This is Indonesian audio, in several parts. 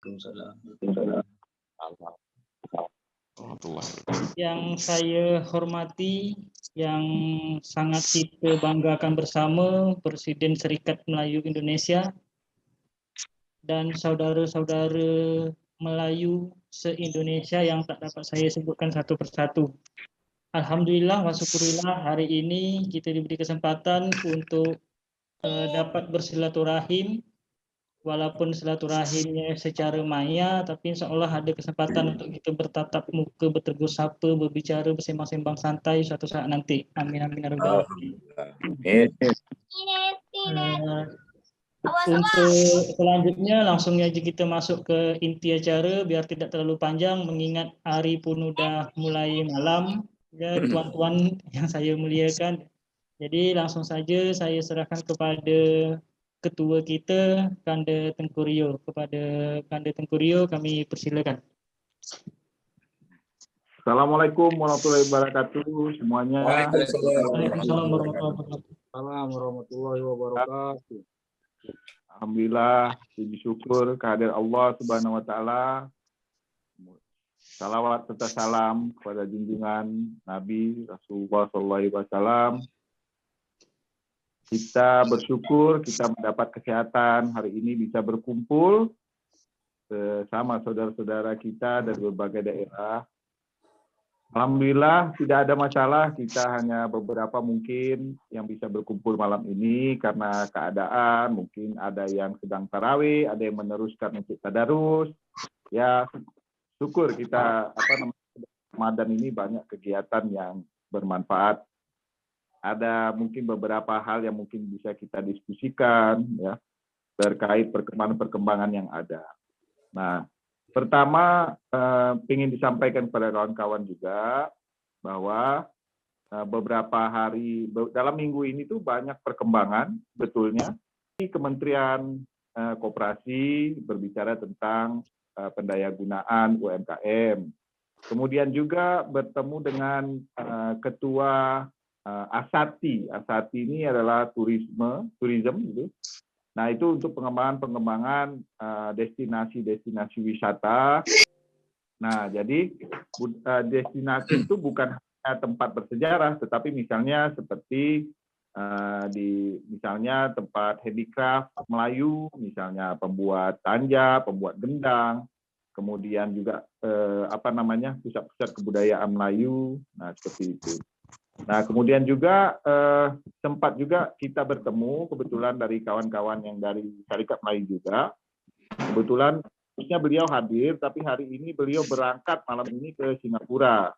Waalaikumsalam. Yang saya hormati, yang sangat kita banggakan bersama, Presiden Serikat Melayu Indonesia dan saudara-saudara Melayu se-Indonesia yang tak dapat saya sebutkan satu persatu. Alhamdulillah wa syukurillah, hari ini kita diberi kesempatan untuk dapat bersilaturahim, walaupun silaturahimnya secara maya, tapi insya Allah ada kesempatan untuk kita bertatap muka, bertegur sapa, berbicara, bersembang-sembang santai suatu saat nanti. Amin amin ya rabbal alamin. Untuk selanjutnya langsung aja kita masuk ke inti acara biar tidak terlalu panjang, mengingat hari pun udah mulai malam ya tuan-tuan yang saya muliakan. Jadi langsung saja saya serahkan kepada ketua kita, Kanda Tengku Rio. Kepada Kanda Tengku Rio kami persilakan. Assalamualaikum warahmatullahi wabarakatuh semuanya. Waalaikumsalam warahmatullahi wabarakatuh. Alhamdulillah, puji syukur kehadirat Allah Subhanahu wa taala. Salawat serta salam kepada junjungan Nabi Rasulullah SAW. Kita bersyukur kita mendapat kesehatan hari ini bisa berkumpul bersama saudara-saudara kita dari berbagai daerah. Alhamdulillah tidak ada masalah, kita hanya beberapa mungkin yang bisa berkumpul malam ini karena keadaan, mungkin ada yang sedang tarawih, ada yang meneruskan untuk tadarus. Ya, syukur kita Ramadan ini banyak kegiatan yang bermanfaat. Ada mungkin beberapa hal yang mungkin bisa kita diskusikan ya terkait perkembangan-perkembangan yang ada. Nah, pertama ingin disampaikan kepada kawan-kawan juga bahwa beberapa hari dalam minggu ini tuh banyak perkembangan betulnya. Kementerian Koperasi berbicara tentang pendayagunaan UMKM. Kemudian juga bertemu dengan Ketua ASATI. ASATI ini adalah tourism gitu. Nah, itu untuk pengembangan destinasi-destinasi wisata. Nah, jadi destinasi itu bukan hanya tempat bersejarah, tetapi misalnya seperti misalnya tempat handicraft Melayu, misalnya pembuat tanja, pembuat gendang, kemudian juga pusat-pusat kebudayaan Melayu. Nah, seperti itu. Nah, kemudian juga sempat juga kita bertemu kebetulan dari kawan-kawan yang dari Syarikat Melayu juga. Kebetulan harusnya beliau hadir, tapi hari ini beliau berangkat malam ini ke Singapura.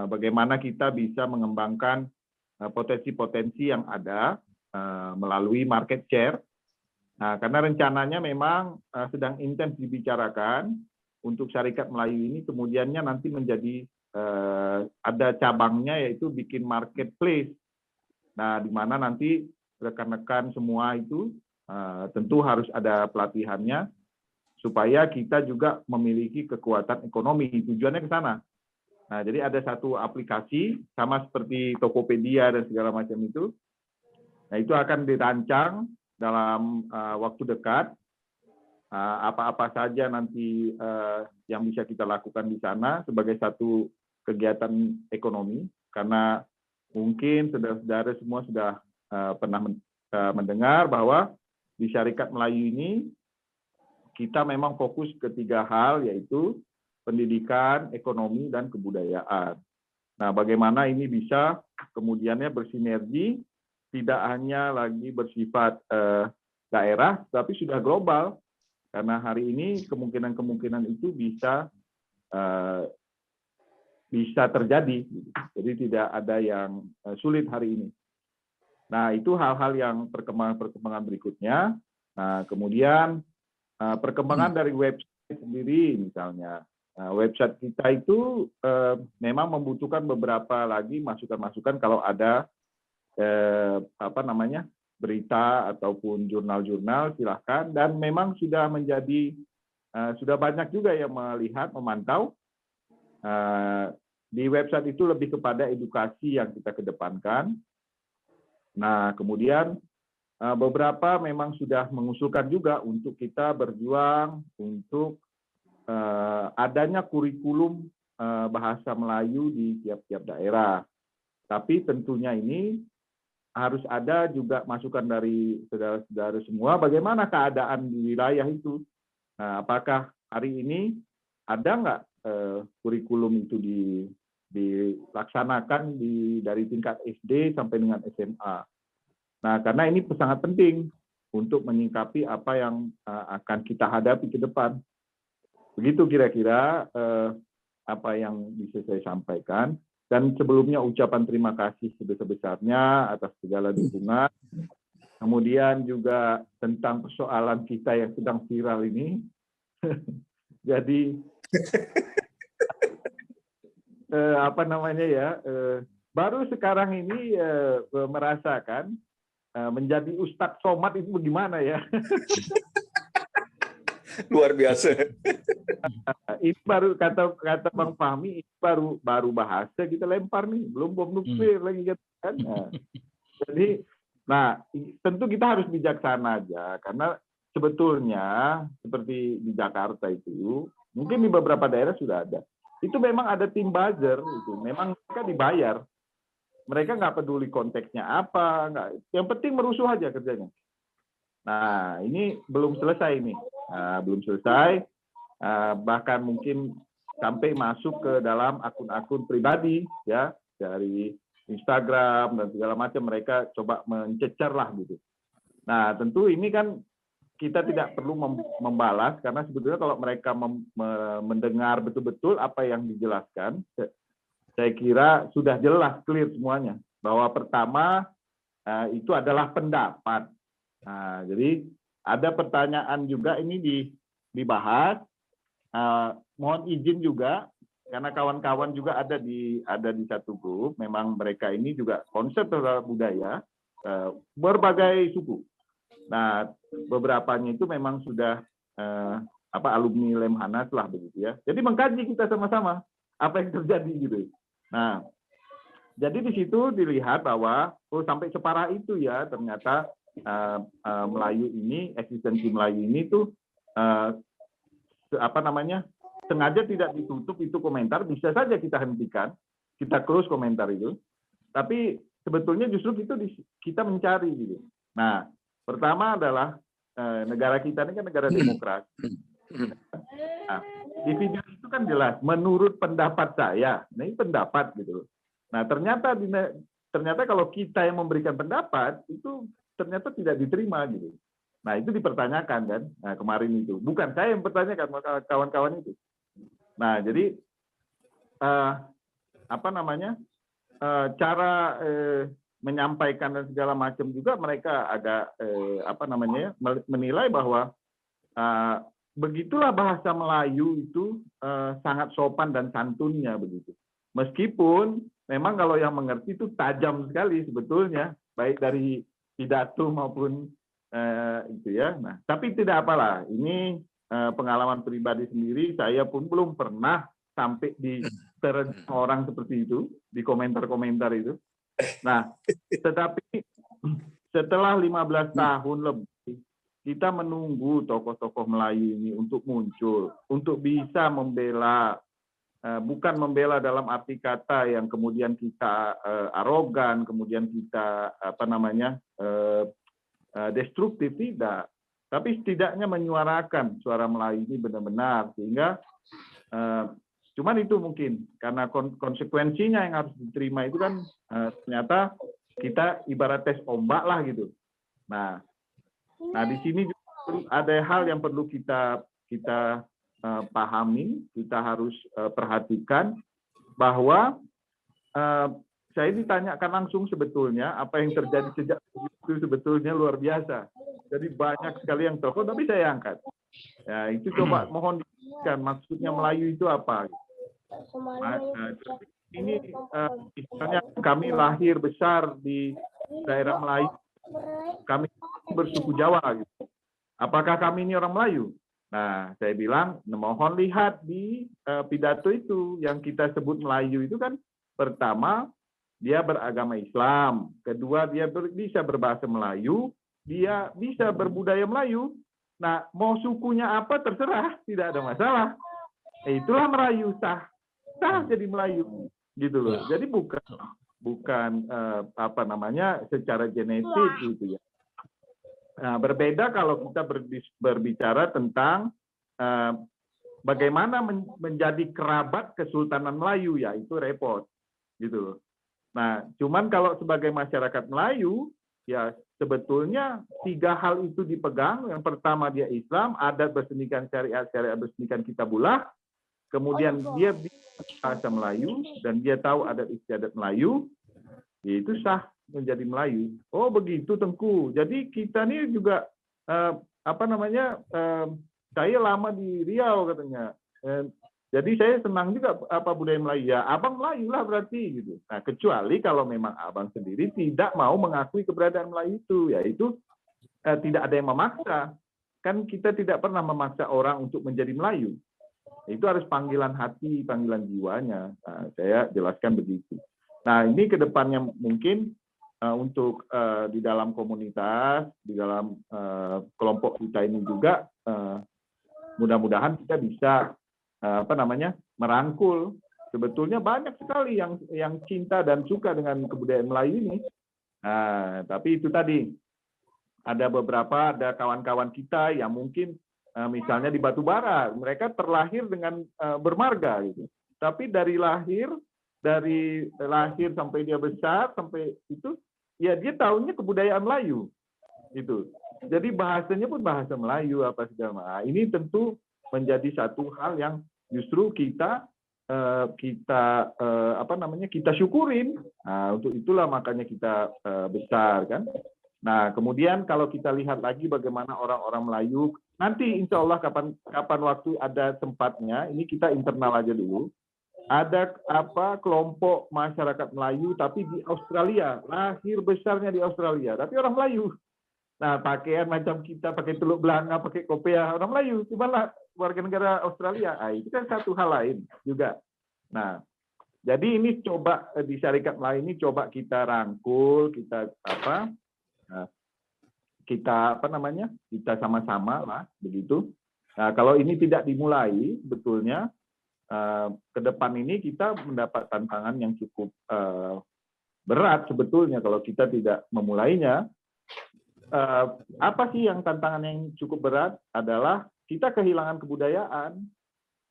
Bagaimana kita bisa mengembangkan potensi-potensi yang ada melalui market share. Nah, karena rencananya memang sedang intens dibicarakan untuk Syarikat Melayu ini kemudiannya nanti menjadi ada cabangnya yaitu bikin marketplace. Nah, di mana nanti rekan-rekan semua itu tentu harus ada pelatihannya supaya kita juga memiliki kekuatan ekonomi. Tujuannya ke sana. Nah, jadi ada satu aplikasi sama seperti Tokopedia dan segala macam itu. Nah, itu akan dirancang dalam waktu dekat. Apa-apa saja nanti yang bisa kita lakukan di sana sebagai satu kegiatan ekonomi, karena mungkin saudara-saudara semua sudah pernah mendengar bahwa di Syarikat Melayu ini kita memang fokus ke 3 hal, yaitu pendidikan, ekonomi, dan kebudayaan. Nah, bagaimana ini bisa kemudiannya bersinergi, tidak hanya lagi bersifat daerah, tapi sudah global. Karena hari ini kemungkinan-kemungkinan itu bisa terjadi. Jadi tidak ada yang sulit hari ini. Nah, itu hal-hal yang perkembangan berikutnya. Nah, kemudian perkembangan dari website sendiri misalnya. Website kita itu memang membutuhkan beberapa lagi masukan-masukan kalau ada berita ataupun jurnal-jurnal, silahkan. Dan memang sudah sudah banyak juga yang melihat, memantau. Di website itu lebih kepada edukasi yang kita kedepankan. Nah, kemudian beberapa memang sudah mengusulkan juga untuk kita berjuang untuk adanya kurikulum bahasa Melayu di tiap-tiap daerah. Tapi tentunya ini harus ada juga masukan dari saudara-saudara semua bagaimana keadaan di wilayah itu. Nah, apakah hari ini ada nggak kurikulum itu dilaksanakan dari tingkat SD sampai dengan SMA. Nah, karena ini sangat penting untuk menyikapi apa yang akan kita hadapi ke depan. Begitu kira-kira apa yang bisa saya sampaikan. Dan sebelumnya ucapan terima kasih sebesar-besarnya atas segala dukungan. Kemudian juga tentang persoalan kita yang sedang viral ini. Jadi apa namanya ya? Baru sekarang ini merasakan menjadi Ustadz Somad itu bagaimana ya? Luar biasa. Ini baru kata Bang Fahmi, ini baru bahasa kita lempar nih, belum bom nuklir lagi kan. Jadi, nah tentu kita harus bijaksana aja karena sebetulnya seperti di Jakarta itu, mungkin di beberapa daerah sudah ada. Itu memang ada tim buzzer itu, memang mereka dibayar. Mereka nggak peduli konteksnya apa, nggak. Yang penting merusuh aja kerjanya. Nah, ini belum selesai nih. Belum selesai, bahkan mungkin sampai masuk ke dalam akun-akun pribadi ya, dari Instagram dan segala macam, mereka coba mencecer lah gitu. Nah, tentu ini kan kita tidak perlu membalas karena sebetulnya kalau mereka mendengar betul-betul apa yang dijelaskan, saya kira sudah jelas, clear semuanya bahwa pertama itu adalah pendapat. Nah, jadi ada pertanyaan juga ini dibahas. Mohon izin juga karena kawan-kawan juga ada di satu grup. Memang mereka ini juga konsep terhadap budaya berbagai suku. Nah, beberapanya itu memang sudah alumni Lemhanas lah begitu ya. Jadi mengkaji kita sama-sama apa yang terjadi gitu. Nah, jadi di situ dilihat bahwa sampai separah itu ya ternyata Melayu ini, eksistensi Melayu ini tuh sengaja tidak ditutup itu komentar, bisa saja kita hentikan, kita close komentar itu. Tapi sebetulnya justru itu kita mencari gitu. Nah, pertama adalah negara kita ini kan negara demokrasi. Nah, di video itu kan jelas menurut pendapat saya. Nah, ini pendapat gitu. Nah, ternyata kalau kita yang memberikan pendapat itu ternyata tidak diterima gitu. Nah, itu dipertanyakan kan. Nah, kemarin itu bukan saya yang bertanyakan, kawan-kawan itu. Nah, jadi cara menyampaikan dan segala macam juga mereka agak menilai bahwa begitulah bahasa Melayu itu sangat sopan dan santunnya begitu. Meskipun memang kalau yang mengerti itu tajam sekali sebetulnya, baik dari pidato maupun itu ya. Nah, tapi tidak apalah. Ini pengalaman pribadi sendiri. Saya pun belum pernah sampai di orang seperti itu di komentar-komentar itu. Nah, tetapi setelah 15 tahun lebih kita menunggu tokoh-tokoh Melayu ini untuk muncul, untuk bisa membela. Bukan membela dalam arti kata yang kemudian kita arogan, kemudian kita destruktif, tidak. Tapi setidaknya menyuarakan suara Melayu ini benar-benar sehingga cuman itu mungkin karena konsekuensinya yang harus diterima itu kan ternyata kita ibarat tes ombak lah gitu. Nah di sini juga ada hal yang perlu kita pahami, kita harus perhatikan bahwa saya ditanyakan langsung sebetulnya apa yang terjadi sejak itu sebetulnya luar biasa. Jadi banyak sekali yang telepon, tapi saya angkat. Ya, itu coba mohon dijelaskan maksudnya Melayu itu apa. Ini misalnya kami lahir besar di daerah Melayu, kami bersuku Jawa gitu. Apakah kami ini orang Melayu? Nah, saya bilang, mohon lihat di pidato itu yang kita sebut Melayu itu kan pertama dia beragama Islam, kedua dia bisa berbahasa Melayu, dia bisa berbudaya Melayu. Nah, mau sukunya apa terserah, tidak ada masalah. Itulah Melayu, sah jadi Melayu, gitu loh. Jadi bukan apa namanya secara genetik gitu ya. Nah, berbeda kalau kita berbicara tentang bagaimana menjadi kerabat Kesultanan Melayu, ya itu repot, gitu loh. Nah, cuman kalau sebagai masyarakat Melayu, ya sebetulnya 3 hal itu dipegang. Yang pertama dia Islam, adat bersenikan syariat, syariat bersenikan kitabullah. Kemudian dia bahasa Melayu dan dia tahu adat istiadat Melayu, itu sah menjadi Melayu. Oh begitu Tengku. Jadi kita ini juga apa namanya? Saya lama di Riau katanya. Jadi saya senang juga apa budaya Melayu. Ya, abang Melayu lah berarti gitu. Nah, kecuali kalau memang abang sendiri tidak mau mengakui keberadaan Melayu itu, yaitu tidak ada yang memaksa. Kan kita tidak pernah memaksa orang untuk menjadi Melayu. Itu harus panggilan hati, panggilan jiwanya. Nah, saya jelaskan begitu. Nah, ini ke depannya mungkin untuk di dalam komunitas, di dalam kelompok kita ini juga mudah-mudahan kita bisa apa namanya merangkul. Sebetulnya banyak sekali yang cinta dan suka dengan kebudayaan Melayu ini. Nah, tapi itu tadi ada beberapa kawan-kawan kita yang mungkin misalnya di Batubara, mereka terlahir dengan bermarga gitu. Tapi dari lahir sampai dia besar sampai itu, ya dia tahunya kebudayaan Melayu itu. Jadi bahasanya pun bahasa Melayu apa segala macam. Ini tentu menjadi satu hal yang justru kita apa namanya kita syukurin. Nah, untuk itulah makanya kita besar kan. Nah, kemudian kalau kita lihat lagi bagaimana orang-orang Melayu, nanti insya Allah kapan waktu ada tempatnya, ini kita internal aja dulu, ada kelompok masyarakat Melayu tapi di Australia, lahir besarnya di Australia, tapi orang Melayu. Nah, pakaian macam kita, pakai teluk belanga, pakai kopiah, orang Melayu, cuma warga negara Australia. Nah, itu kan satu hal lain juga. Nah, jadi ini coba di syarikat Melayu ini coba kita rangkul, kita kita sama-sama lah begitu. Nah, kalau ini tidak dimulai sebetulnya ke depan ini kita mendapat tantangan yang cukup berat sebetulnya kalau kita tidak memulainya. Apa sih yang tantangan yang cukup berat adalah kita kehilangan kebudayaan.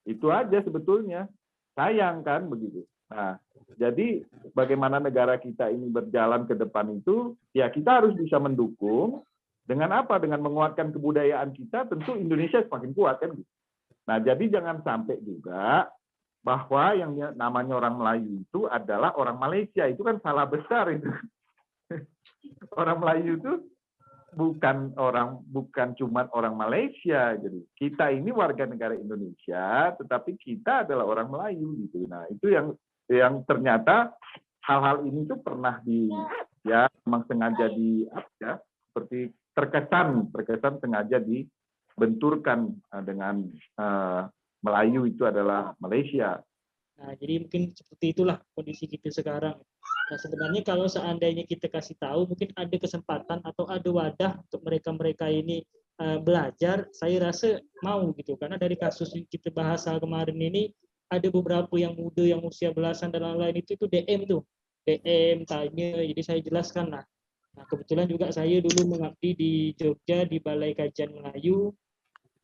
Itu aja sebetulnya. Sayang kan begitu. Nah, jadi bagaimana negara kita ini berjalan ke depan itu, ya kita harus bisa mendukung dengan apa? Dengan menguatkan kebudayaan kita, tentu Indonesia semakin kuat kan. Nah, jadi jangan sampai juga bahwa yang namanya orang Melayu itu adalah orang Malaysia. Itu kan salah besar itu. Orang Melayu itu bukan cuma orang Malaysia. Jadi kita ini warga negara Indonesia, tetapi kita adalah orang Melayu gitu. Nah, itu yang ternyata hal-hal ini tuh pernah memang sengaja seperti terkesan sengaja dibenturkan dengan Melayu itu adalah Malaysia. Nah, jadi mungkin seperti itulah kondisi kita sekarang. Nah, sebenarnya kalau seandainya kita kasih tahu, mungkin ada kesempatan atau ada wadah untuk mereka-mereka ini belajar, saya rasa mau gitu. Karena dari kasus yang kita bahas kemarin ini, ada beberapa yang muda, yang usia belasan dan lain-lain itu DM tuh. DM, tanya, jadi saya jelaskan lah. Nah, kebetulan juga saya dulu mengabdi di Jogja, di Balai Kajian Melayu.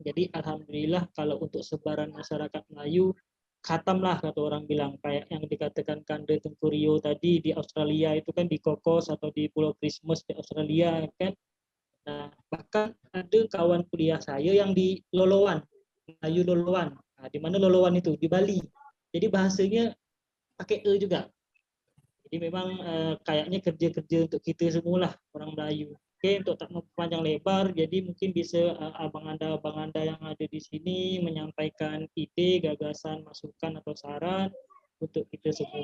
Jadi alhamdulillah kalau untuk sebaran masyarakat Melayu, khatam lah kata orang bilang, kayak yang dikatakan Kande Tengku Rio tadi di Australia itu kan di Cocos atau di Pulau Christmas di Australia kan. Nah, bahkan ada kawan kuliah saya yang di Loloan, Melayu Loloan. Nah, di mana Loloan itu? Di Bali. Jadi bahasanya pakai E juga. Jadi memang kayaknya kerja-kerja untuk kita semua lah orang Melayu. Oke, untuk tak mempanjang lebar, jadi mungkin bisa abang anda yang ada di sini menyampaikan ide, gagasan, masukan atau saran untuk kita semua.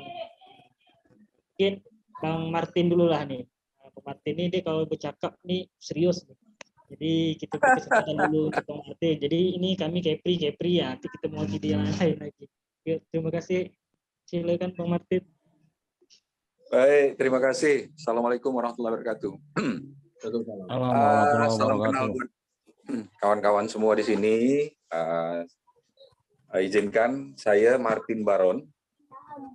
Mungkin Bang Martin dulu lah nih. Bang Martin ini dia kalau bercakap nih serius nih. Jadi kita beri kesempatan dulu untuk Bang Martin. Jadi ini kami Kepri ya, nanti kita mau ide yang lain lagi. Yuk, terima kasih. Silakan Bang Martin. Baik, terima kasih. Assalamualaikum warahmatullahi wabarakatuh. Assalamualaikum warahmatullahi Salam kenal wabarakatuh. buat kawan-kawan semua di sini. Izinkan saya Martin Baron,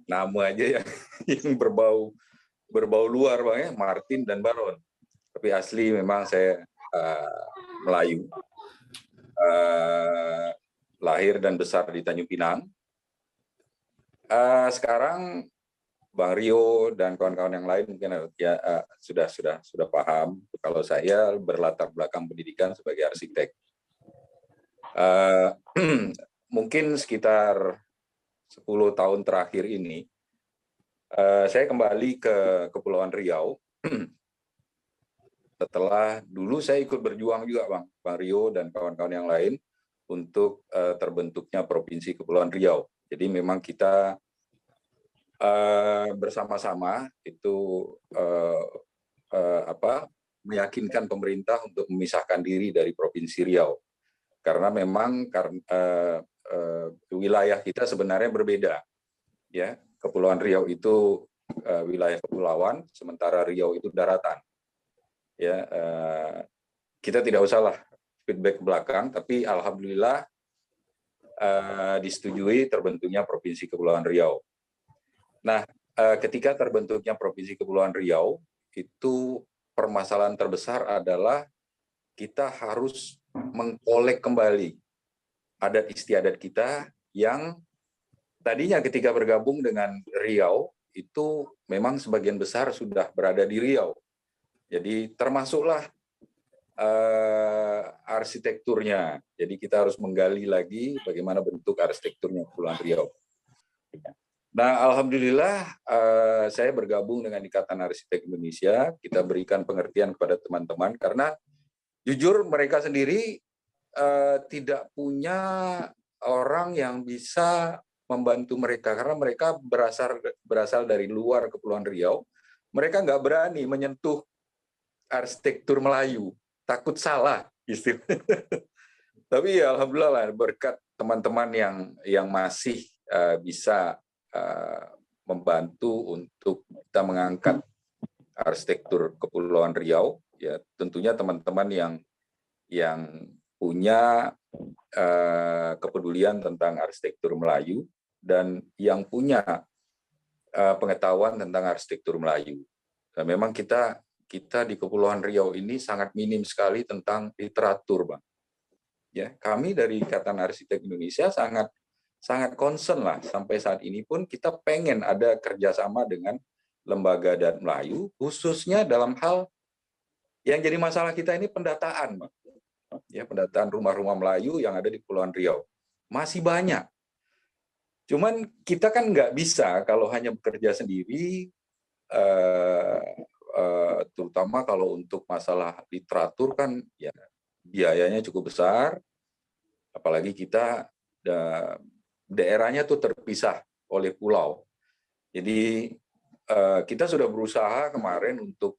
nama aja yang berbau luar Bang ya, Martin dan Baron. Tapi asli memang saya Melayu. Lahir dan besar di Tanjung Pinang. Sekarang Bang Rio dan kawan-kawan yang lain mungkin ya sudah paham kalau saya berlatar belakang pendidikan sebagai arsitek. Mungkin sekitar 10 tahun terakhir ini saya kembali ke Kepulauan Riau setelah dulu saya ikut berjuang juga Bang Rio dan kawan-kawan yang lain untuk terbentuknya Provinsi Kepulauan Riau. Jadi memang kita bersama-sama itu meyakinkan pemerintah untuk memisahkan diri dari Provinsi Riau karena memang wilayah kita sebenarnya berbeda ya. Kepulauan Riau itu wilayah kepulauan, sementara Riau itu daratan ya. Kita tidak usahlah feedback ke belakang, tapi alhamdulillah disetujui terbentuknya Provinsi Kepulauan Riau. Nah, ketika terbentuknya Provinsi Kepulauan Riau, itu permasalahan terbesar adalah kita harus mengkolek kembali adat istiadat kita yang tadinya ketika bergabung dengan Riau, itu memang sebagian besar sudah berada di Riau. Jadi termasuklah arsitekturnya. Jadi kita harus menggali lagi bagaimana bentuk arsitekturnya Kepulauan Riau. Nah, alhamdulillah saya bergabung dengan Ikatan Arsitek Indonesia. Kita berikan pengertian kepada teman-teman karena jujur mereka sendiri tidak punya orang yang bisa membantu mereka karena mereka berasal dari luar Kepulauan Riau. Mereka nggak berani menyentuh arsitektur Melayu, takut salah istilahnya. Tapi ya alhamdulillah lah, berkat teman-teman yang masih bisa membantu untuk kita mengangkat arsitektur Kepulauan Riau, ya tentunya teman-teman yang punya kepedulian tentang arsitektur Melayu dan yang punya pengetahuan tentang arsitektur Melayu. Dan memang kita di Kepulauan Riau ini sangat minim sekali tentang literatur, Bang. Ya, kami dari Ikatan Arsitek Indonesia sangat concern lah, sampai saat ini pun kita pengen ada kerjasama dengan lembaga adat Melayu, khususnya dalam hal yang jadi masalah kita ini pendataan, Bang. Ya, pendataan rumah-rumah Melayu yang ada di Kepulauan Riau. Masih banyak. Cuman kita kan nggak bisa kalau hanya bekerja sendiri, terutama kalau untuk masalah literatur kan ya biayanya cukup besar, apalagi kita daerahnya tuh terpisah oleh pulau. Jadi kita sudah berusaha kemarin untuk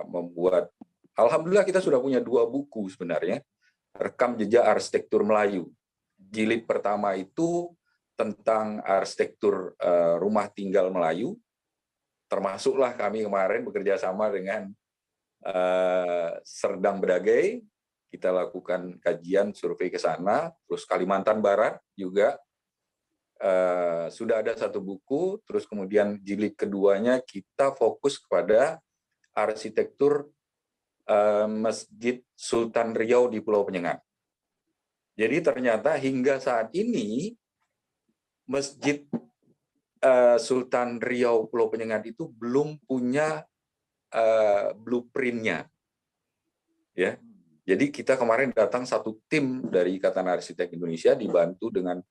membuat, alhamdulillah kita sudah punya 2 buku sebenarnya, Rekam Jejak Arsitektur Melayu. Jilid pertama itu tentang arsitektur rumah tinggal Melayu, termasuklah kami kemarin bekerja sama dengan Serdang Bedagai, kita lakukan kajian survei ke sana, terus Kalimantan Barat juga sudah ada 1 buku, terus kemudian jilid keduanya kita fokus kepada arsitektur Masjid Sultan Riau di Pulau Penyengat. Jadi ternyata hingga saat ini Masjid Sultan Riau Pulau Penyengat itu belum punya blueprint-nya. Ya. Jadi kita kemarin datang 1 tim dari Ikatan Arsitek Indonesia dibantu dengan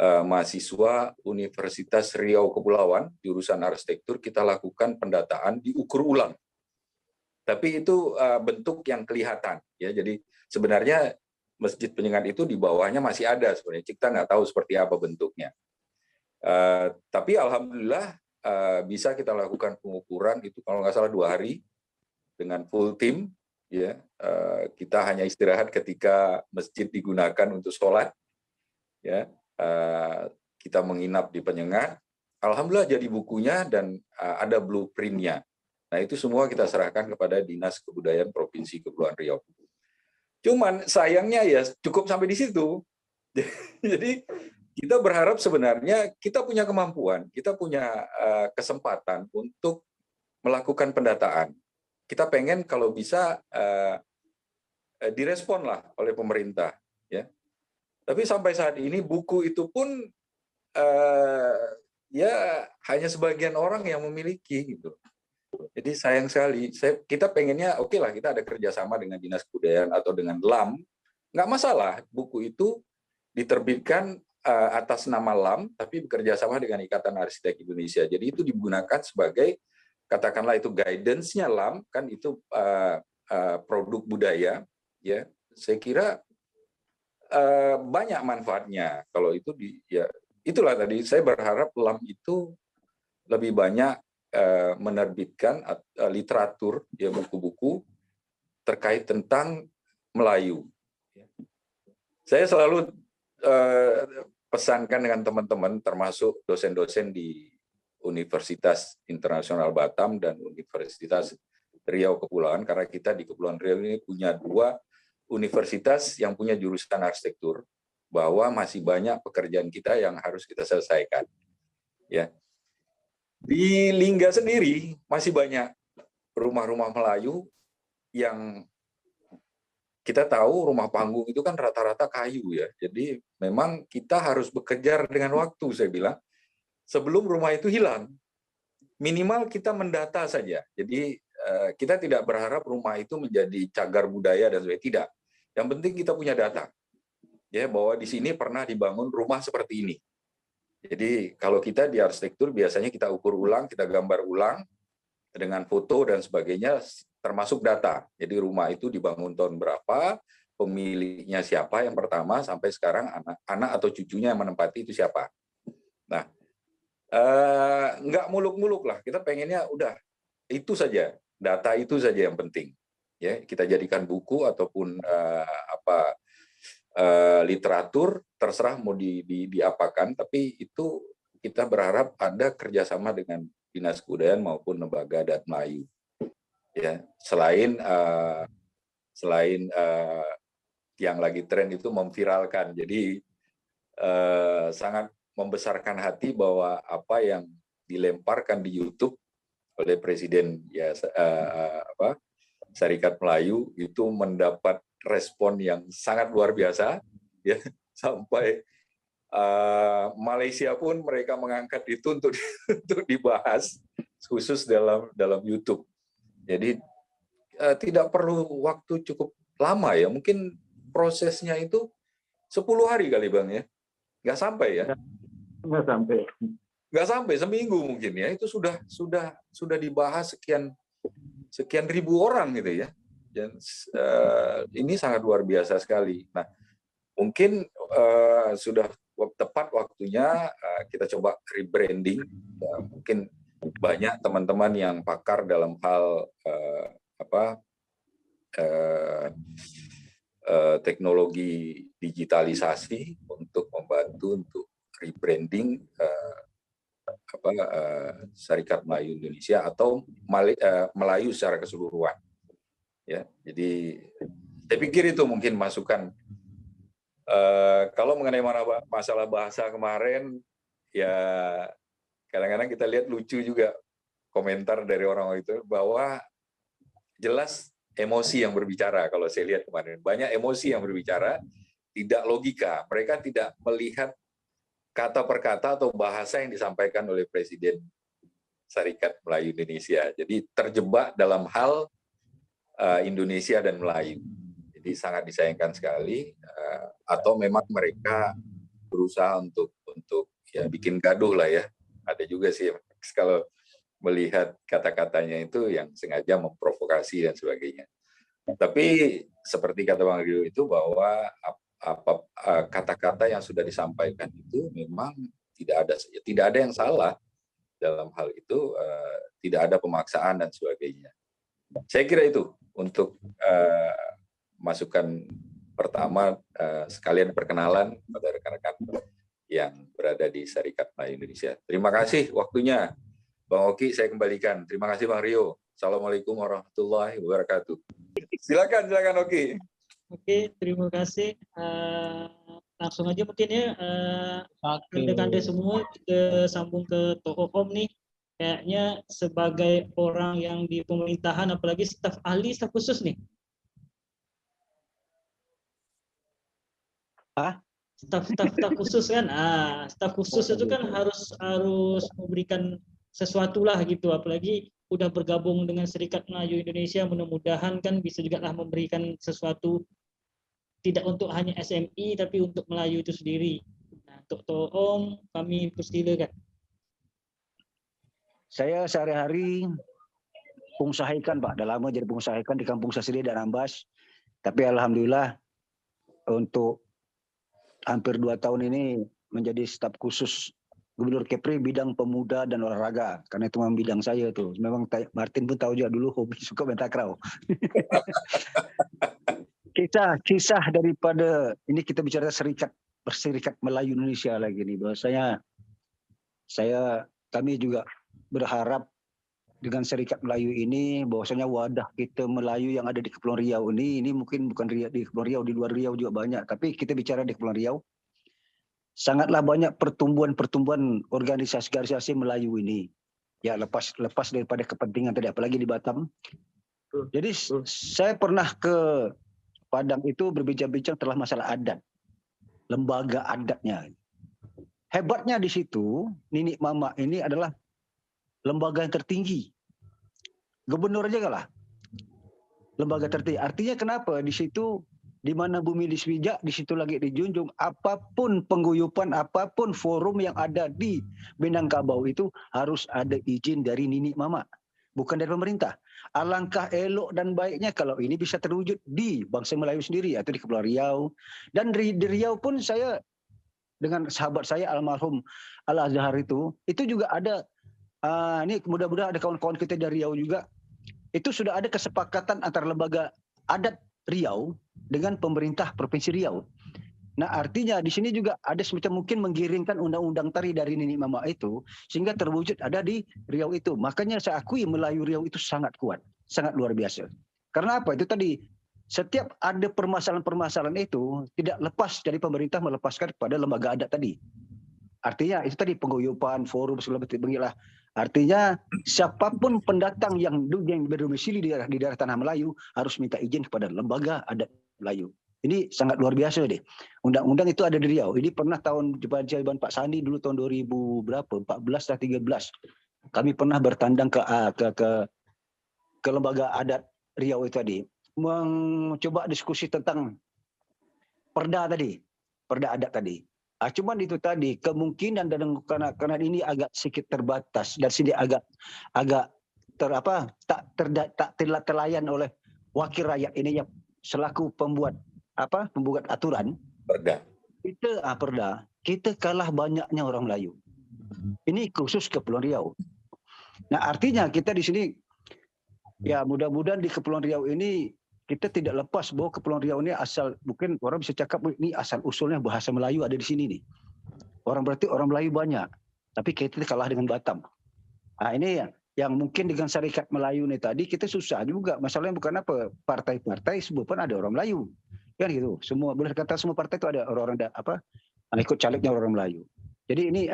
mahasiswa Universitas Riau Kepulauan jurusan arsitektur, kita lakukan pendataan, diukur ulang. Tapi itu bentuk yang kelihatan ya. Jadi sebenarnya Masjid Penyengat itu di bawahnya masih ada sebenarnya. Kita nggak tahu seperti apa bentuknya. Tapi alhamdulillah bisa kita lakukan pengukuran itu kalau nggak salah 2 hari dengan full tim. Ya, kita hanya istirahat ketika masjid digunakan untuk sholat. Ya, kita menginap di Penyengat. Alhamdulillah jadi bukunya dan ada blueprint-nya. Nah, itu semua kita serahkan kepada Dinas Kebudayaan Provinsi Kepulauan Riau. Cuman sayangnya ya cukup sampai di situ. Jadi kita berharap sebenarnya kita punya kemampuan, kita punya kesempatan untuk melakukan pendataan. Kita pengen kalau bisa direspon lah oleh pemerintah, ya. Tapi sampai saat ini buku itu pun ya hanya sebagian orang yang memiliki gitu. Jadi sayang sekali. Kita pengennya oke lah kita ada kerjasama dengan Dinas Kebudayaan atau dengan LAM, nggak masalah. Buku itu diterbitkan atas nama LAM, tapi bekerja sama dengan Ikatan Arsitek Indonesia. Jadi itu digunakan sebagai katakanlah itu guidance-nya LAM, kan itu produk budaya, ya. Saya kira banyak manfaatnya kalau itu ya itulah tadi saya berharap LAM itu lebih banyak menerbitkan literatur, ya, buku-buku terkait tentang Melayu. Saya selalu pesankan dengan teman-teman, termasuk dosen-dosen di Universitas Internasional Batam dan Universitas Riau Kepulauan, karena kita di Kepulauan Riau ini punya 2 universitas yang punya jurusan arsitektur, bahwa masih banyak pekerjaan kita yang harus kita selesaikan. Ya. Di Lingga sendiri masih banyak rumah-rumah Melayu yang kita tahu rumah panggung itu kan rata-rata kayu, ya. Jadi memang kita harus bekerja dengan waktu, saya bilang, sebelum rumah itu hilang. Minimal kita mendata saja. Jadi kita tidak berharap rumah itu menjadi cagar budaya dan sebagainya. Tidak. Yang penting kita punya data. Ya, bahwa di sini pernah dibangun rumah seperti ini. Jadi kalau kita di arsitektur biasanya kita ukur ulang, kita gambar ulang dengan foto dan sebagainya, termasuk data. Jadi rumah itu dibangun tahun berapa, pemiliknya siapa yang pertama, sampai sekarang anak atau cucunya yang menempati itu siapa. Nah, nggak muluk-muluk lah. Kita pengennya udah itu saja, data itu saja yang penting. Ya, kita jadikan buku ataupun literatur, terserah mau diapakan, tapi itu kita berharap ada kerjasama dengan Dinas Kebudayaan maupun Lembaga Adat Melayu. Ya, selain yang lagi tren itu memviralkan, jadi sangat membesarkan hati bahwa apa yang dilemparkan di YouTube oleh Presiden ya Serikat Melayu itu mendapat respon yang sangat luar biasa, ya, sampai Malaysia pun mereka mengangkat itu untuk dibahas khusus dalam YouTube. Jadi tidak perlu waktu cukup lama, ya, mungkin prosesnya itu 10 hari kali, Bang, ya, nggak sampai, ya, nggak sampai seminggu mungkin, ya, itu sudah dibahas sekian ribu orang gitu, ya. Dan ini sangat luar biasa sekali. Nah, mungkin sudah tepat waktunya kita coba rebranding. Mungkin banyak teman-teman yang pakar dalam hal teknologi digitalisasi untuk membantu untuk rebranding Serikat Melayu Indonesia atau Melayu secara keseluruhan. Ya, jadi saya pikir itu mungkin masukan. Kalau mengenai masalah bahasa kemarin, ya kadang-kadang kita lihat lucu juga komentar dari orang itu, bahwa jelas emosi yang berbicara. Kalau saya lihat kemarin banyak emosi yang berbicara, tidak logika. Mereka tidak melihat kata per kata atau bahasa yang disampaikan oleh Presiden Serikat Melayu Indonesia. Jadi terjebak dalam hal Indonesia dan Melayu. Jadi sangat disayangkan sekali. Atau memang mereka berusaha untuk ya bikin gaduh lah, ya. Ada juga sih kalau melihat kata-katanya itu yang sengaja memprovokasi dan sebagainya. Tapi seperti kata Bang Rio itu, bahwa kata-kata yang sudah disampaikan itu memang tidak ada yang salah dalam hal itu, tidak ada pemaksaan dan sebagainya. Saya kira itu untuk masukan pertama, sekalian perkenalan pada rekan-rekan yang berada di Serikat Melayu Indonesia. Terima kasih waktunya, Bang Oki, saya kembalikan. Terima kasih, Bang Rio. Assalamualaikum warahmatullahi wabarakatuh. Silakan Oki. Oke, terima kasih. Langsung aja mungkin ya, rekan-rekan semua kita sambung ke Tokoh Om nih. Kayaknya sebagai orang yang di pemerintahan, apalagi staf ahli, staf khusus nih. Staf khusus kan, staf khusus itu kan harus memberikan sesuatu lah gitu, apalagi udah bergabung dengan Serikat Melayu Indonesia, mudah-mudahan kan bisa juga lah memberikan sesuatu, tidak untuk hanya SMI tapi untuk Melayu itu sendiri. Nah, untuk Om, kami persilakan. Saya sehari-hari pengusaha ikan, Pak. Udah lama jadi pengusaha ikan di Kampung Sasili dan Ambas. Tapi alhamdulillah untuk hampir 2 tahun ini menjadi staf khusus Gubernur Kepri bidang pemuda dan olahraga. Karena itu memang bidang saya tuh. Memang Martin pun tahu juga dulu hobi suka main takraw. Kisah daripada ini kita bicara Serikat Melayu Indonesia lagi nih. Bahwasanya kami juga berharap dengan Serikat Melayu ini bahwasanya wadah kita Melayu yang ada di Kepulauan Riau ini mungkin bukan di Kepulauan Riau, di luar Riau juga banyak, tapi kita bicara di Kepulauan Riau sangatlah banyak pertumbuhan organisasi Melayu ini. Ya lepas daripada kepentingan tadi, apalagi di Batam. Jadi saya pernah ke Padang itu berbincang-bincang telah masalah adat, lembaga adatnya. Hebatnya di situ, Nini Mama ini adalah lembaga yang tertinggi. Gubernur aja kalah. Lembaga tertinggi. Artinya kenapa? Di situ, di mana bumi diswijak, di situ lagi dijunjung. Apapun pengguyupan, apapun forum yang ada di Minangkabau itu harus ada izin dari Nini Mama. Bukan dari pemerintah. Alangkah elok dan baiknya kalau ini bisa terwujud di bangsa Melayu sendiri atau di Kepulauan Riau. Dan di Riau pun saya dengan sahabat saya almarhum Al-Azhar itu juga ada. Ini mudah-mudahan ada kawan-kawan kita dari Riau juga. Itu sudah ada kesepakatan antara lembaga adat Riau dengan pemerintah Provinsi Riau. Nah artinya di sini juga ada semacam mungkin menggiringkan undang-undang tari dari Nini Mama itu sehingga terwujud ada di Riau itu. Makanya saya akui Melayu Riau itu sangat kuat, sangat luar biasa. Karena apa? Itu tadi setiap ada permasalahan-permasalahan itu tidak lepas dari pemerintah melepaskan kepada lembaga adat tadi. Artinya itu tadi pengguyupan, forum segala macam begitulah. Artinya siapapun pendatang yang berdomisili di daerah tanah Melayu harus minta izin kepada lembaga adat Melayu. Ini sangat luar biasa deh. Undang-undang itu ada di Riau. Ini pernah tahun zaman Pak Sandi dulu tahun 2000 berapa? 14 atau 13. Kami pernah bertandang ke lembaga adat Riau itu tadi. Mencoba diskusi tentang perda adat tadi. Cuman itu tadi kemungkinan dan karena ini agak sedikit terbatas dan sini agak tak terlayan oleh wakil rakyat ini yang selaku pembuat aturan Perda. Kita kalah banyaknya orang Melayu. Ini khusus Kepulauan Riau. Nah artinya kita di sini ya mudah-mudahan di Kepulauan Riau ini kita tidak lepas bahwa Kepulauan Riau ini asal, mungkin orang bisa cakap ini asal usulnya bahasa Melayu ada di sini nih. Berarti orang Melayu banyak, tapi kita kalah dengan Batam. Nah ini yang mungkin dengan Serikat Melayu ini tadi kita susah juga. Masalahnya bukan apa, partai-partai semua pun ada orang Melayu, kan gitu. Semua boleh kata semua partai itu ada orang-orang ikut calegnya orang Melayu. Jadi ini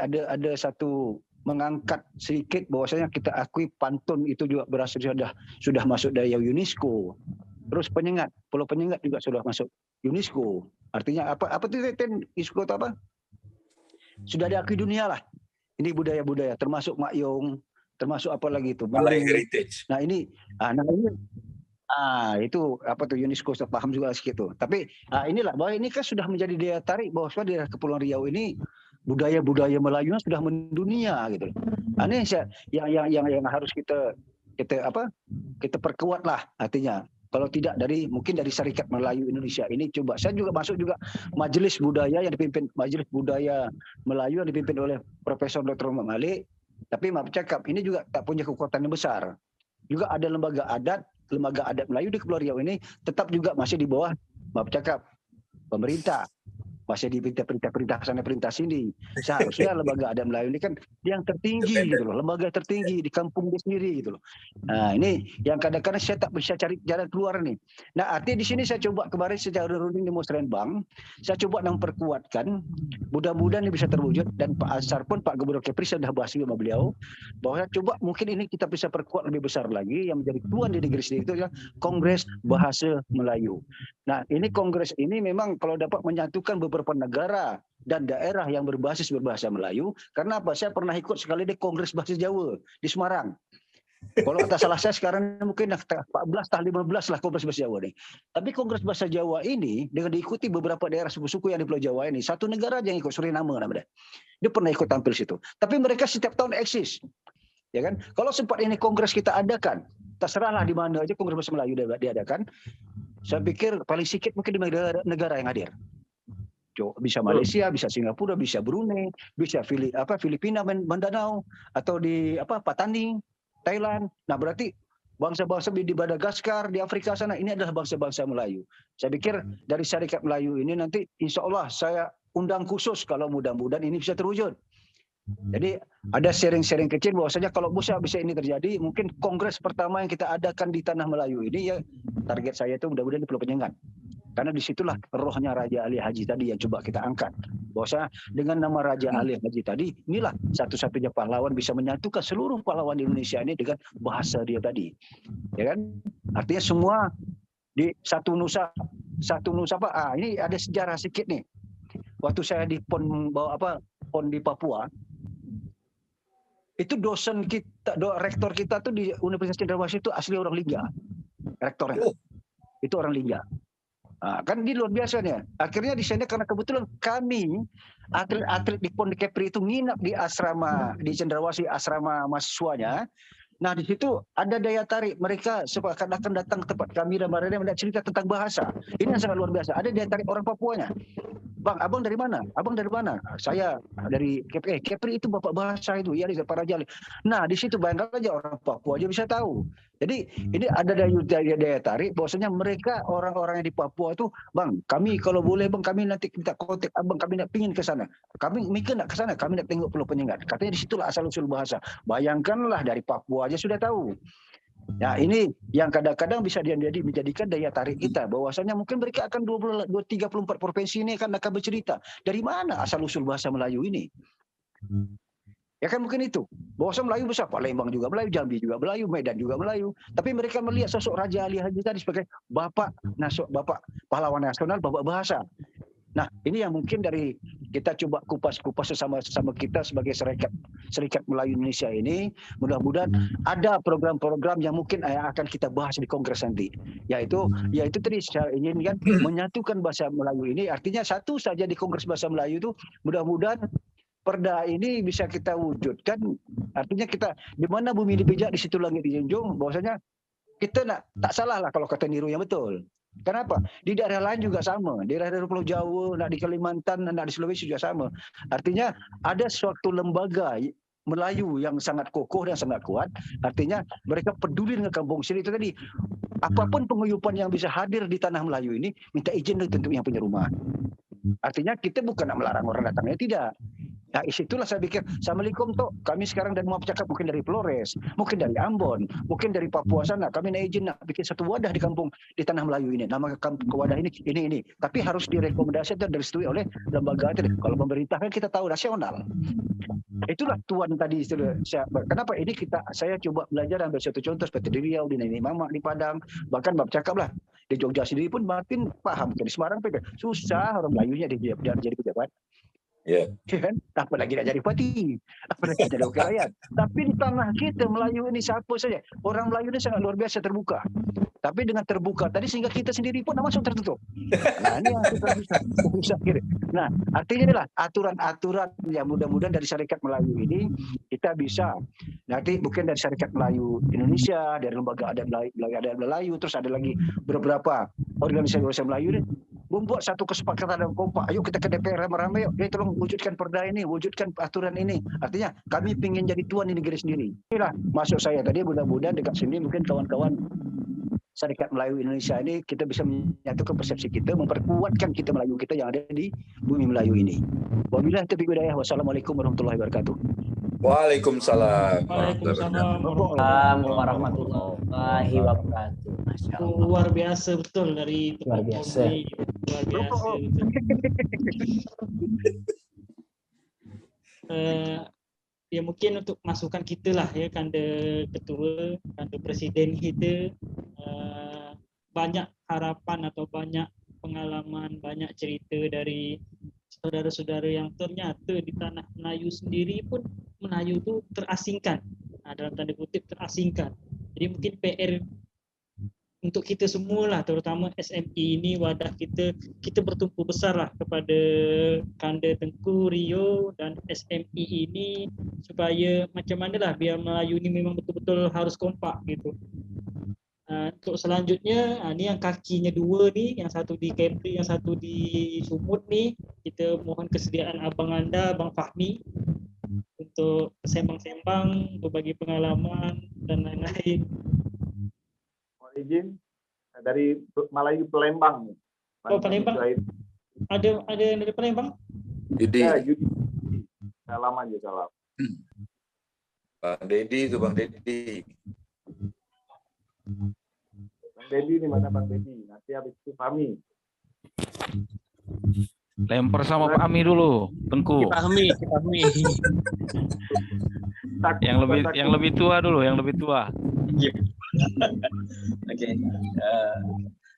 ada satu mengangkat sedikit bahwasanya kita akui pantun itu juga berhasil sudah masuk dari UNESCO. Terus Pulau Penyengat juga sudah masuk UNESCO. Artinya apa itu UNESCO atau apa? Sudah diakui dunia lah. Ini budaya-budaya termasuk Makyong, termasuk apa lagi itu? Malay Heritage. Nah ini itu apa tuh UNESCO, saya paham juga sedikit tuh. Tapi inilah bahwa ini kan sudah menjadi daya tarik bahwa di Kepulauan Riau ini budaya-budaya Melayu sudah mendunia gitu. Ini yang harus kita perkuat lah artinya. Kalau tidak mungkin dari Serikat Melayu Indonesia ini coba. Saya juga masuk juga majelis budaya Majelis Budaya Melayu yang dipimpin oleh Profesor Dr. Muhammad Malik. Tapi maaf cakap ini juga tak punya kekuatan yang besar. Juga ada lembaga adat Melayu di Kepulauan Riau ini tetap juga masih di bawah maaf cakap pemerintah. masih di perintah sana perintah sini. Seharusnya lembaga adat Melayu ini kan yang tertinggi gitu loh, lembaga tertinggi di kampung dia sendiri gitu loh. Nah ini yang kadang-kadang saya tak bisa cari jalan keluar nih. Nah artinya di sini saya coba kemarin secara rutin di Musrenbang, saya coba memperkuatkan, mudah-mudahan ini bisa terwujud, dan Pak Ansar pun Pak Gubernur Kepri sudah bahas sama beliau bahwa coba mungkin ini kita bisa perkuat lebih besar lagi. Yang menjadi tuan di negeri sendiri itu adalah Kongres Bahasa Melayu. Nah ini kongres ini memang kalau dapat menyatukan beberapa negara dan daerah yang berbasis berbahasa Melayu. Karena apa? Saya pernah ikut sekali di Kongres Bahasa Jawa di Semarang. Kalau tak salah saya sekarang mungkin 14 atau 15 lah Kongres Bahasa Jawa nih. Tapi Kongres Bahasa Jawa ini dengan diikuti beberapa daerah suku-suku yang di Pulau Jawa ini, satu negara aja yang ikut, Suriname namanya. Dia pernah ikut tampil situ. Tapi mereka setiap tahun eksis. Ya kan? Kalau sempat ini kongres kita adakan, terserahlah di mana aja Kongres Bahasa Melayu diadakan. Saya pikir paling sedikit mungkin di negara yang hadir. Bisa Malaysia, bisa Singapura, bisa Brunei, bisa Filipina, Mindanao, atau di Patani, Thailand. Nah berarti bangsa-bangsa di Madagaskar, di Afrika sana, ini adalah bangsa-bangsa Melayu. Saya pikir dari Syarikat Melayu ini nanti insya Allah saya undang khusus kalau mudah-mudahan ini bisa terwujud. Jadi ada sharing-sharing kecil bahwasanya kalau bisa ini terjadi, mungkin kongres pertama yang kita adakan di Tanah Melayu ini ya target saya itu mudah-mudahan di Pulau Penyengat. Karena disitulah rohnya Raja Ali Haji tadi yang coba kita angkat. Bahwasanya dengan nama Raja Ali Haji tadi, inilah satu-satunya pahlawan bisa menyatukan seluruh pahlawan di Indonesia ini dengan bahasa dia tadi. Ya kan? Artinya semua di satu nusa Pak. Ini ada sejarah sedikit nih. Waktu saya di PON di Papua, itu dosen kita, rektor kita tuh di Universitas Cendrawasih itu asli orang Lingga, rektornya. Itu orang Lingga. Nah, kan ini luar biasa nih. Akhirnya di sana karena kebetulan kami atlet-atlet di PON di Kepri itu nginap di asrama di Cendrawasih, asrama mahasiswanya. Nah di situ ada daya tarik, mereka akan datang ke tempat kami dan mereka cerita tentang bahasa. Ini yang sangat luar biasa. Ada daya tarik orang Papuanya. Bang, abang dari mana? Abang dari mana? Saya dari Kepri. Kepri itu bapak bahasa itu, ya dari para jali. Nah di situ bayangkan aja orang Papua aja bisa tahu. Jadi ini ada daya tarik, bahwasanya mereka orang-orang yang di Papua itu, bang, kami kalau boleh bang, kami nanti minta kontak abang, kami nak pingin ke sana. Kami mikir nak ke sana, kami nak tengok Pulau Penyengat. Katanya di situlah asal-usul bahasa. Bayangkanlah dari Papua aja sudah tahu. Ya ini yang kadang-kadang bisa menjadikan daya tarik kita, bahwasanya mungkin mereka akan 34 provinsi ini akan bercerita dari mana asal-usul bahasa Melayu ini. Ya kan mungkin itu. Bahwasanya Melayu besar, Palembang juga Melayu, Jambi juga Melayu, Medan juga Melayu. Tapi mereka melihat sosok Raja Ali Haji tadi sebagai bapak pahlawan nasional, bapak bahasa. Nah, ini yang mungkin dari kita coba kupas-kupas sesama kita sebagai Serikat Melayu Indonesia ini. Mudah-mudahan ada program-program yang mungkin akan kita bahas di kongres nanti. Yaitu tadi saya inginkan menyatukan bahasa Melayu ini. Artinya satu saja di Kongres Bahasa Melayu itu mudah-mudahan perda ini bisa kita wujudkan. Artinya kita di mana bumi dipijak di situ langit dijunjung. Bahwasanya kita tak salah lah kalau kata Niru yang betul. Kenapa? Di daerah lain juga sama. Di daerah Pulau Jawa, di Kalimantan, di Sulawesi juga sama. Artinya ada suatu lembaga Melayu yang sangat kokoh dan sangat kuat. Artinya mereka peduli dengan kampung sini itu tadi. Apapun penguyupan yang bisa hadir di tanah Melayu ini, minta izin tentu yang punya rumah. Artinya kita bukan nak melarang orang datangnya, tidak. Nah, itulah saya pikir, Assalamualaikum toh, kami sekarang dan mau bercakap mungkin dari Flores, mungkin dari Ambon, mungkin dari Papua sana, kami nak izin nak bikin satu wadah di kampung di tanah Melayu ini. Nama wadah ini. Tapi harus direkomendasikan dan direstui oleh lembaga itu. Kalau pemerintah kan kita tahu nasional. Itulah tuan tadi. Kenapa ini saya coba belajar ambil satu contoh seperti di Riau, di Nini Mamak, di Padang, bahkan bab cakap lah. Di Jogja sendiri pun Martin paham. Di Semarang susah orang Melayunya dia jadi pejabat. Ya kan? Apalagi nak jadi bupati, apalagi jadi wakil rakyat. Tapi di tanah kita Melayu ini siapa saja, orang Melayu ini sangat luar biasa terbuka. Tapi dengan terbuka tadi sehingga kita sendiri pun masuk tertutup. Nah ini yang kita bisa kira. Nah artinya inilah aturan-aturan yang mudah-mudahan dari Syarikat Melayu ini kita bisa nanti mungkin dari Syarikat Melayu Indonesia, dari Lembaga Adat Melayu, terus ada lagi beberapa organisasi Melayu ini membuat satu kesepakatan yang kompak. Ayo kita ke DPR ramai-ramai, yuk tolong wujudkan perda ini, wujudkan aturan ini. Artinya kami ingin jadi tuan di negeri sendiri. Inilah maksud saya tadi, mudah-mudahan dekat sini mungkin kawan-kawan Serikat Melayu Indonesia ini kita bisa menyatukan persepsi kita, memperkuatkan kita Melayu kita yang ada di bumi Melayu ini. Wabillahi taufiq wal hidayah. Wassalamualaikum warahmatullahi wabarakatuh. Waalaikumsalam. Waalaikumsalam warahmatullahi wabarakatuh. Masya Allah. Luar biasa betul dari Luar biasa. Polri. Luar biasa betul. Ya mungkin untuk masukan kita lah ya, kanda ketua, kanda presiden kita, banyak harapan atau banyak pengalaman, banyak cerita dari saudara-saudara yang ternyata di tanah Melayu sendiri pun Melayu itu terasingkan, dalam tanda kutip terasingkan. Jadi mungkin PR untuk kita semua lah, terutama SMI ini, wadah kita bertumpu besar lah kepada Kanda Tengku, Rio dan SMI ini, supaya macam mana lah biar Melayu ini memang betul-betul harus kompak gitu. Untuk selanjutnya, ni yang kakinya dua ni, yang satu di Kepri, yang satu di Sumut ni, kita mohon kesediaan abang anda, Abang Fahmi, untuk sembang-sembang, berbagi pengalaman dan lain-lain. Mohon izin dari Melayu Palembang. Oh, Palembang. Ada yang dari Palembang? Yudi. Ya, Yudi. Salam aja, salam. Bang Dedi itu Bang Dedi. Bang Dedi di mana Bang Dedi? Nanti habis itu Fahmi. Lempar sama Pak Ami dulu, Tengku. Fahmi. Yang lebih tua dulu, yang lebih tua. Oke.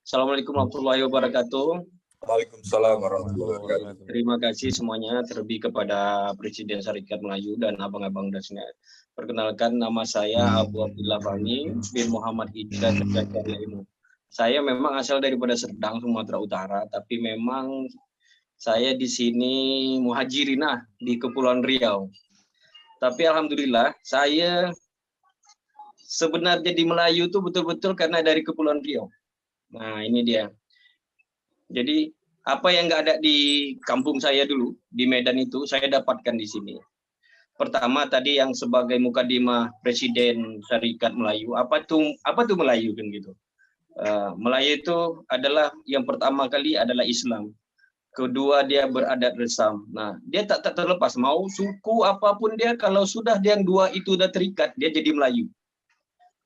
Assalamualaikum warahmatullahi wabarakatuh. Waalaikumsalam warahmatullahi wabarakatuh. Terima kasih semuanya, terlebih kepada Presiden Serikat Melayu dan abang-abang dan semuanya. Perkenalkan, nama saya Abu Abdullah Fahmi bin Muhammad Hidayat Ilmu. Saya memang asal daripada Serdang, Sumatera Utara, tapi memang saya di sini muhajirinah di Kepulauan Riau. Tapi alhamdulillah saya sebenarnya di Melayu itu betul-betul karena dari Kepulauan Riau. Nah, ini dia. Jadi apa yang nggak ada di kampung saya dulu di Medan itu saya dapatkan di sini. Pertama tadi yang sebagai mukadimah Presiden Serikat Melayu, apa tuh Melayu kan gitu. Melayu itu adalah yang pertama kali adalah Islam. Kedua dia beradat resam. Nah, dia tak terlepas mau suku apapun dia, kalau sudah dia yang dua itu udah terikat, dia jadi Melayu.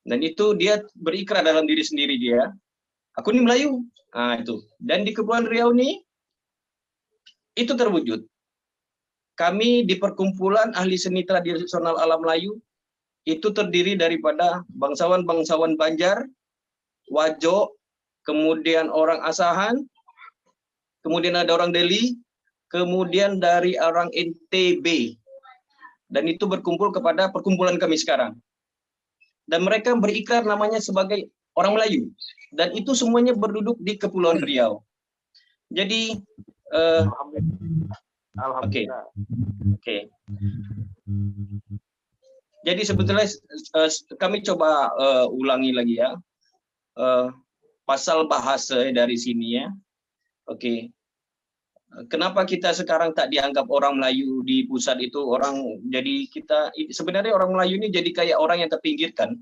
Dan itu dia berikrar dalam diri sendiri dia, aku ini Melayu. Nah, itu. Dan di Kepulauan Riau ini itu terwujud. Kami di perkumpulan ahli seni tradisional alam Melayu itu terdiri daripada bangsawan-bangsawan Banjar, Wajo, kemudian orang Asahan, kemudian ada orang Deli, kemudian dari orang NTB. Dan itu berkumpul kepada perkumpulan kami sekarang. Dan mereka berikrar namanya sebagai orang Melayu. Dan itu semuanya berduduk di Kepulauan Riau. Jadi, Alhamdulillah. Oke. Jadi sebetulnya kami coba ulangi lagi ya. Pasal bahasa dari sini ya. Oke. Kenapa kita sekarang tak dianggap orang Melayu di pusat itu orang, jadi kita sebenarnya orang Melayu ini jadi kayak orang yang terpinggirkan.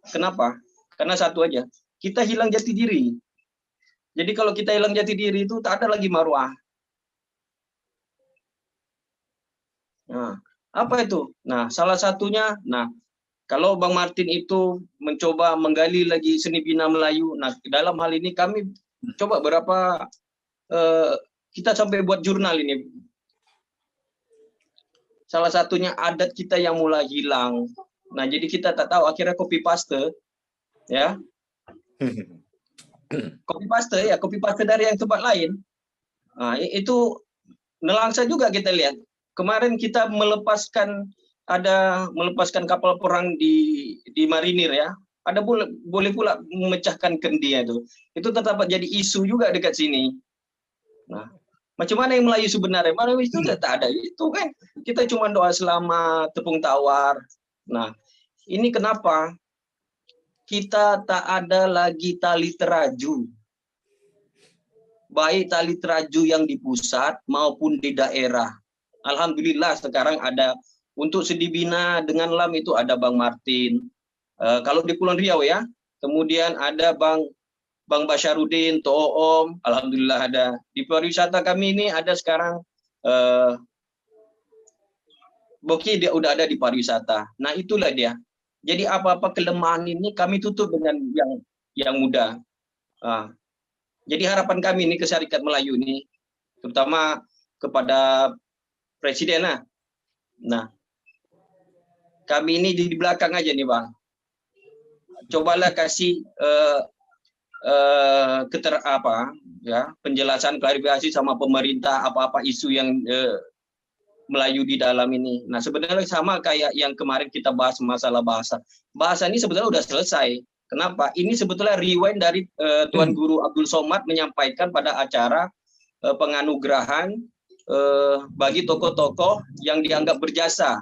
Kenapa? Karena satu aja, kita hilang jati diri. Jadi kalau kita hilang jati diri itu tak ada lagi maruah. Nah, apa itu? Nah, salah satunya, kalau Bang Martin itu mencoba menggali lagi seni bina Melayu, nah dalam hal ini kami coba berapa kita sampai buat jurnal ini. Salah satunya adat kita yang mulai hilang. Nah, jadi kita tak tahu, akhirnya copy paste ya. Copy paste dari yang tempat lain. Nah, itu nelangsa juga kita lihat. Kemarin kita melepaskan kapal perang di marinir ya. Ada boleh pula memecahkan kendi itu. Itu tetap jadi isu juga dekat sini. Nah, macam mana yang Melayu sebenarnya? Melayu itu tak ada itu kan. Kita cuma doa selamat, tepung tawar. Nah, ini kenapa kita tak ada lagi tali teraju. Baik tali teraju yang di pusat maupun di daerah. Alhamdulillah sekarang ada untuk seni bina dengan lam itu ada Bang Martin. Kalau di Kepulauan Riau ya, kemudian ada Bang Basyarudin, Toom, alhamdulillah ada. Di pariwisata kami ini ada sekarang Boki dia udah ada di pariwisata. Nah, itulah dia. Jadi apa-apa kelemahan ini kami tutup dengan yang mudah. Jadi harapan kami ini ke Syarikat Melayu ini, terutama kepada Presiden. Nah, kami ini di belakang aja nih, Bang. Cobalah kasih penjelasan, klarifikasi sama pemerintah apa-apa isu yang Melayu di dalam ini. Nah, sebenarnya sama kayak yang kemarin kita bahas masalah bahasa. Bahasa ini sebetulnya udah selesai. Kenapa? Ini sebetulnya rewind dari Tuan Guru Abdul Somad menyampaikan pada acara penganugerahan bagi tokoh-tokoh yang dianggap berjasa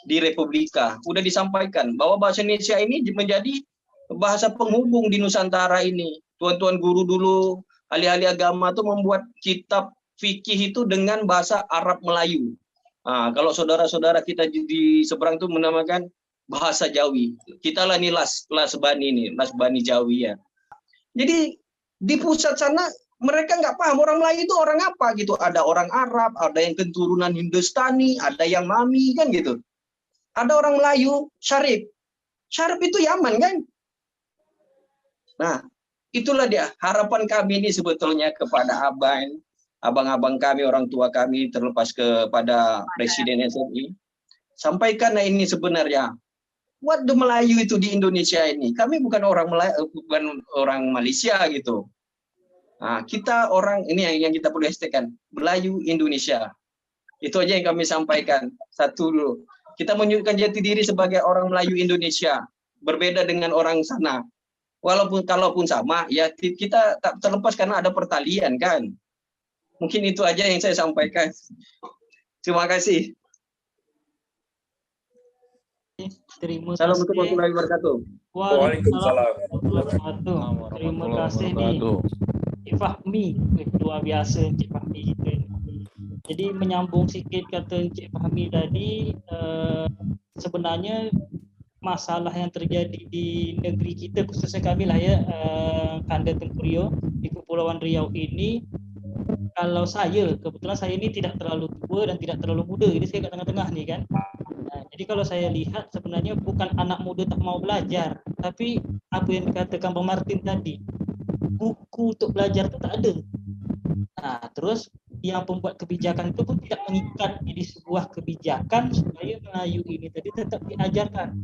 di Republika. Udah disampaikan bahwa bahasa Indonesia ini menjadi bahasa penghubung di Nusantara ini. Tuan-tuan guru dulu, ahli-ahli agama tuh membuat kitab fikih itu dengan bahasa Arab Melayu. Kalau saudara-saudara kita di seberang tuh menamakan bahasa Jawi. Kita lah nih Lasbani Jawi ya. Jadi di pusat sana mereka nggak paham orang Melayu itu orang apa gitu. Ada orang Arab, ada yang keturunan Hindustani, ada yang Mami kan gitu. Ada orang Melayu Syarif. Syarif itu Yaman kan. Nah, itulah dia harapan kami ini sebetulnya kepada abang-abang kami, orang tua kami, terlepas kepada Presiden SNI. Sampaikan ini sebenarnya. What the Melayu itu di Indonesia ini. Kami bukan orang Melayu, bukan orang Malaysia gitu. Nah, kita orang ini yang kita perlu hashtagkan, Melayu Indonesia. Itu aja yang kami sampaikan. Satu dulu. Kita menunjukkan jati diri sebagai orang Melayu Indonesia. Berbeda dengan orang sana. Kalaupun sama, ya kita tak terlepas karena ada pertalian kan. Mungkin itu aja yang saya sampaikan. Terima kasih. Terima kasih. Assalamualaikum warahmatullahi wabarakatuh. Waalaikumsalam. Terima kasih nih Cik Fahmi. Luar biasa Cik Fahmi kita. Jadi menyambung sikit kata Cik Fahmi tadi, sebenarnya masalah yang terjadi di negeri kita, khususnya kami lah ya, Kanda Tengku Rio di Kepulauan Riau ini, kalau kebetulan saya ini tidak terlalu tua dan tidak terlalu muda, jadi saya kat tengah-tengah nih kan. Jadi kalau saya lihat sebenarnya bukan anak muda tak mau belajar, tapi apa yang dikatakan Bang Martin tadi, buku untuk belajar itu tak ada. Nah, terus yang pembuat kebijakan itu pun tidak mengikat jadi sebuah kebijakan supaya Melayu ini tadi tetap diajarkan.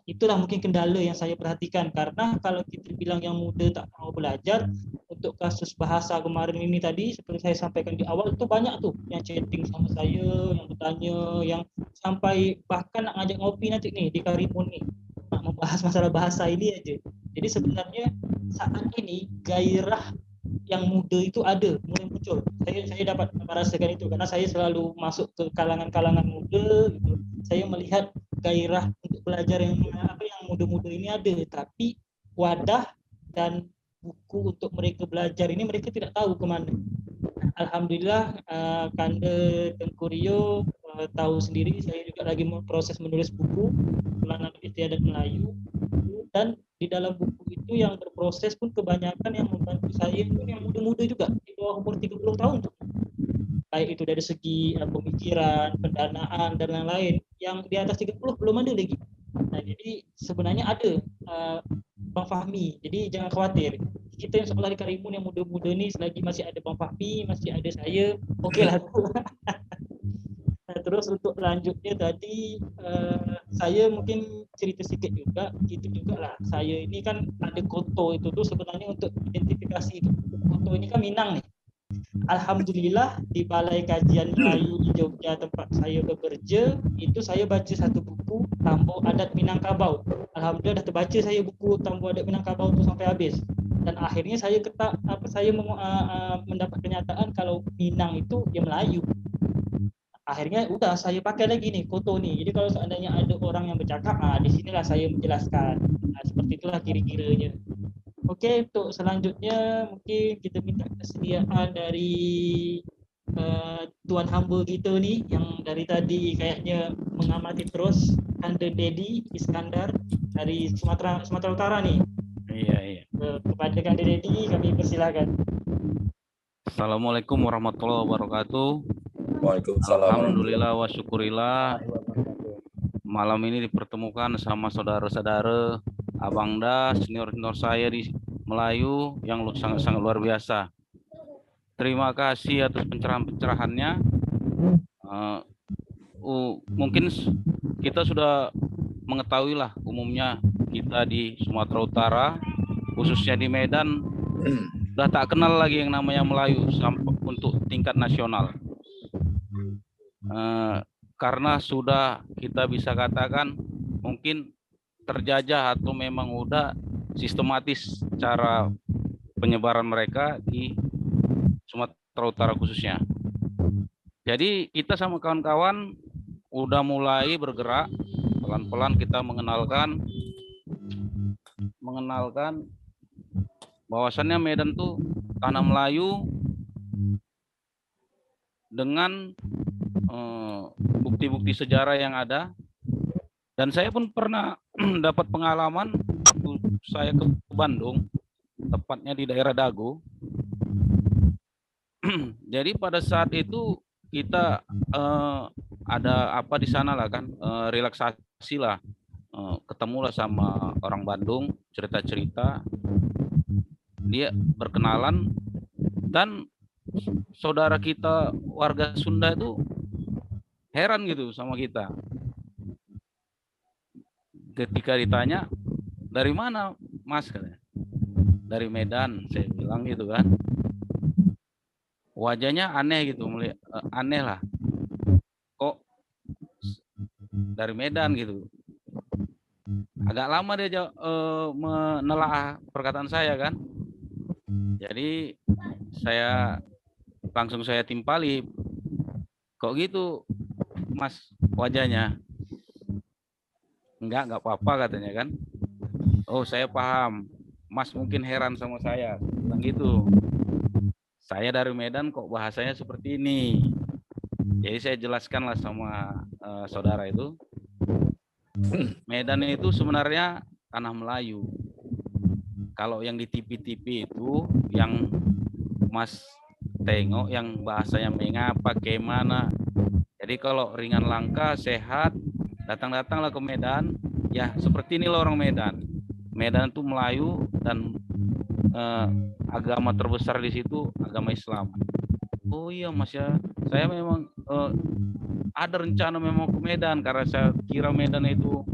Itulah mungkin kendala yang saya perhatikan, karena kalau kita bilang yang muda tak mau belajar, untuk kasus bahasa kemarin ini tadi seperti saya sampaikan di awal, itu banyak tuh yang chatting sama saya, yang bertanya, yang sampai bahkan nak ngajak ngopi nanti nih di Karimun nih, nak membahas masalah bahasa ini aja. Jadi sebenarnya saat ini gairah yang muda itu ada, mulai muncul. Saya dapat merasakan itu karena saya selalu masuk ke kalangan-kalangan muda gitu. Saya melihat gairah untuk belajar yang muda-muda ini ada, tapi wadah dan buku untuk mereka belajar ini mereka tidak tahu kemana. Alhamdulillah Kanda Tengku Rio tahu sendiri, saya juga lagi proses menulis buku Ulangan Istiadat Melayu, dan di dalam buku itu yang berproses pun kebanyakan yang membantu saya itu yang muda-muda juga di bawah umur 30 tahun tuh. Baik itu dari segi pemikiran, pendanaan dan lain-lain. Yang di atas 30 belum ada lagi. Nah, jadi sebenarnya ada Bang Fahmi. Jadi jangan khawatir. Kita yang sekolah di Karimun yang muda-muda ni, selagi masih ada Bang Fahmi, masih ada saya, okeylah. Nah, terus untuk lanjutnya tadi saya mungkin cerita sedikit juga, gitu juga lah. Saya ini kan ada koto itu tuh sebenarnya untuk identifikasi. Koto ini kan Minang nih. Alhamdulillah di Balai Kajian Melayu di Jogja tempat saya bekerja, itu saya baca satu buku Tambur Adat Minangkabau. Alhamdulillah dah terbaca saya buku Tambur Adat Minangkabau itu sampai habis. Dan akhirnya saya mendapat kenyataan kalau Minang itu dia Melayu. Akhirnya udah saya pakai lagi nih koto nih. Jadi kalau seandainya ada orang yang bercakap, di sinilah saya menjelaskan. Seperti itulah kira-kiranya. Oke, untuk selanjutnya mungkin kita minta kesediaan dari tuan hamba kita nih yang dari tadi kayaknya mengamati terus, Kanda Dedi Iskandar dari Sumatera Utara nih. Iya. Kepada Kang Deddy kami persilakan. Assalamualaikum warahmatullahi wabarakatuh. Waalaikumsalam. Alhamdulillah wa syukurillah. Malam ini dipertemukan sama saudara-saudara Abang Da, senior-senior saya di Melayu yang sangat-sangat luar biasa. Terima kasih atas pencerahan-pencerahannya. Mungkin kita sudah mengetahui lah umumnya kita di Sumatera Utara, khususnya di Medan, sudah tak kenal lagi yang namanya Melayu untuk tingkat nasional. Karena sudah kita bisa katakan mungkin terjajah atau memang udah sistematis cara penyebaran mereka di Sumatera Utara khususnya. Jadi kita sama kawan-kawan udah mulai bergerak pelan-pelan, kita mengenalkan bahwasannya Medan tuh tanah Melayu dengan bukti-bukti sejarah yang ada. Dan saya pun pernah dapat pengalaman waktu saya ke Bandung, tepatnya di daerah Dago. Jadi pada saat itu kita ada apa di sana lah kan, relaksasi lah, ketemulah sama orang Bandung, cerita-cerita, dia berkenalan, dan saudara kita warga Sunda itu heran gitu sama kita. Ketika ditanya, dari mana Mas? Katanya, dari Medan. Saya bilang gitu kan. Wajahnya aneh gitu, aneh lah. Kok dari Medan gitu. Agak lama dia menelaah perkataan saya kan. Jadi langsung saya timpali. Kok gitu Mas wajahnya? Enggak apa-apa katanya kan. Oh, saya paham. Mas mungkin heran sama saya. Bilang gitu. Saya dari Medan kok bahasanya seperti ini. Jadi saya jelaskanlah sama saudara itu. Medan itu sebenarnya tanah Melayu. Kalau yang di TV-TV itu yang Mas tengok yang bahasanya mengapa, gimana. Jadi kalau ringan langka, sehat, datang-datanglah ke Medan, ya seperti inilah orang Medan. Medan itu Melayu dan agama terbesar di situ agama Islam. Oh iya Mas ya, saya memang ada rencana memang ke Medan karena saya kira Medan itu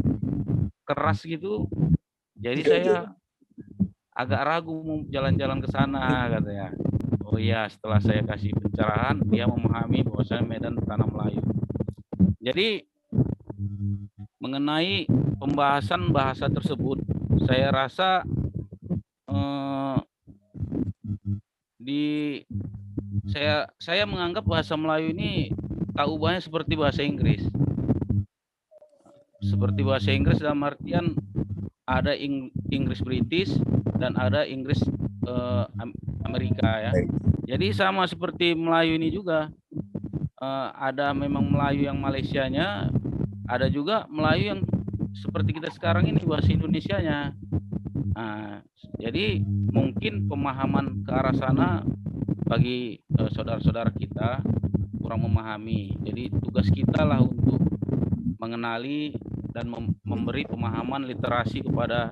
keras gitu. Jadi saya agak ragu mau jalan-jalan ke sana katanya. Oh iya, setelah saya kasih pencerahan, dia memahami bahwasanya Medan tanah Melayu. Jadi mengenai pembahasan bahasa tersebut, saya rasa saya menganggap bahasa Melayu ini tak ubahnya seperti bahasa Inggris. Seperti bahasa Inggris dalam artian ada Inggris British dan ada Inggris Amerika ya. Jadi sama seperti Melayu ini juga ada memang Melayu yang Malaysianya, ada juga Melayu yang seperti kita sekarang ini bahasa Indonesianya. Jadi mungkin pemahaman ke arah sana bagi saudara-saudara kita kurang memahami. Jadi tugas kita lah untuk mengenali dan memberi pemahaman literasi kepada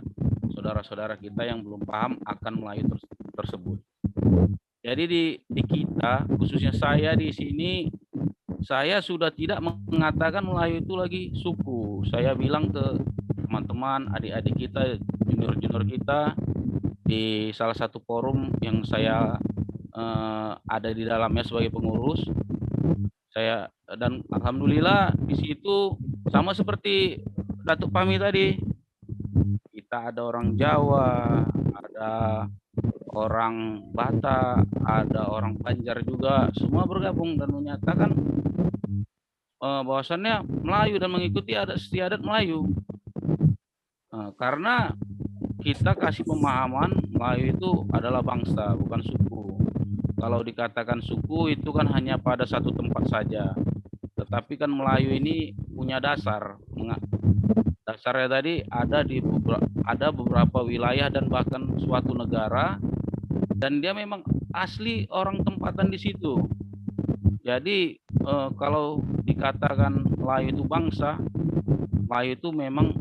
saudara-saudara kita yang belum paham akan Melayu tersebut. Jadi di kita, khususnya saya di sini, saya sudah tidak mengatakan Melayu itu lagi suku. Saya bilang ke teman-teman, adik-adik kita, junior-junior kita di salah satu forum yang saya ada di dalamnya sebagai pengurus. Saya dan alhamdulillah di situ sama seperti Datuk Pami tadi. Kita ada orang Jawa, ada orang Batak, ada orang Banjar juga, semua bergabung dan menyatakan bahwasannya Melayu dan mengikuti adat istiadat Melayu. Karena kita kasih pemahaman Melayu itu adalah bangsa, bukan suku. Kalau dikatakan suku itu kan hanya pada satu tempat saja. Tetapi kan Melayu ini punya dasar. Dasarnya tadi ada beberapa wilayah dan bahkan suatu negara, dan dia memang asli orang tempatan di situ. Jadi kalau dikatakan Melayu itu bangsa, Melayu itu memang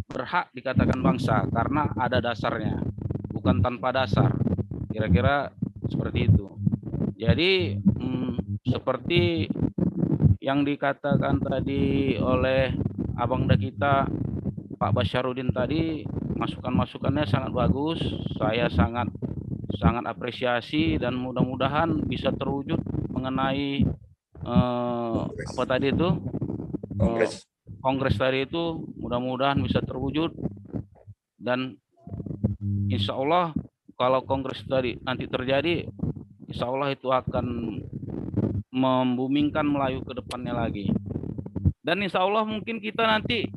berhak dikatakan bangsa karena ada dasarnya, bukan tanpa dasar. Kira-kira seperti itu. Jadi seperti yang dikatakan tadi oleh Abang kita Pak Basyarudin tadi, masukan-masukannya sangat bagus. Saya sangat apresiasi dan mudah-mudahan bisa terwujud mengenai apa tadi itu kongres tadi itu, mudah-mudahan bisa terwujud, dan insya Allah kalau kongres tadi nanti terjadi, insya Allah itu akan membumingkan Melayu ke depannya lagi. Dan insya Allah mungkin kita nanti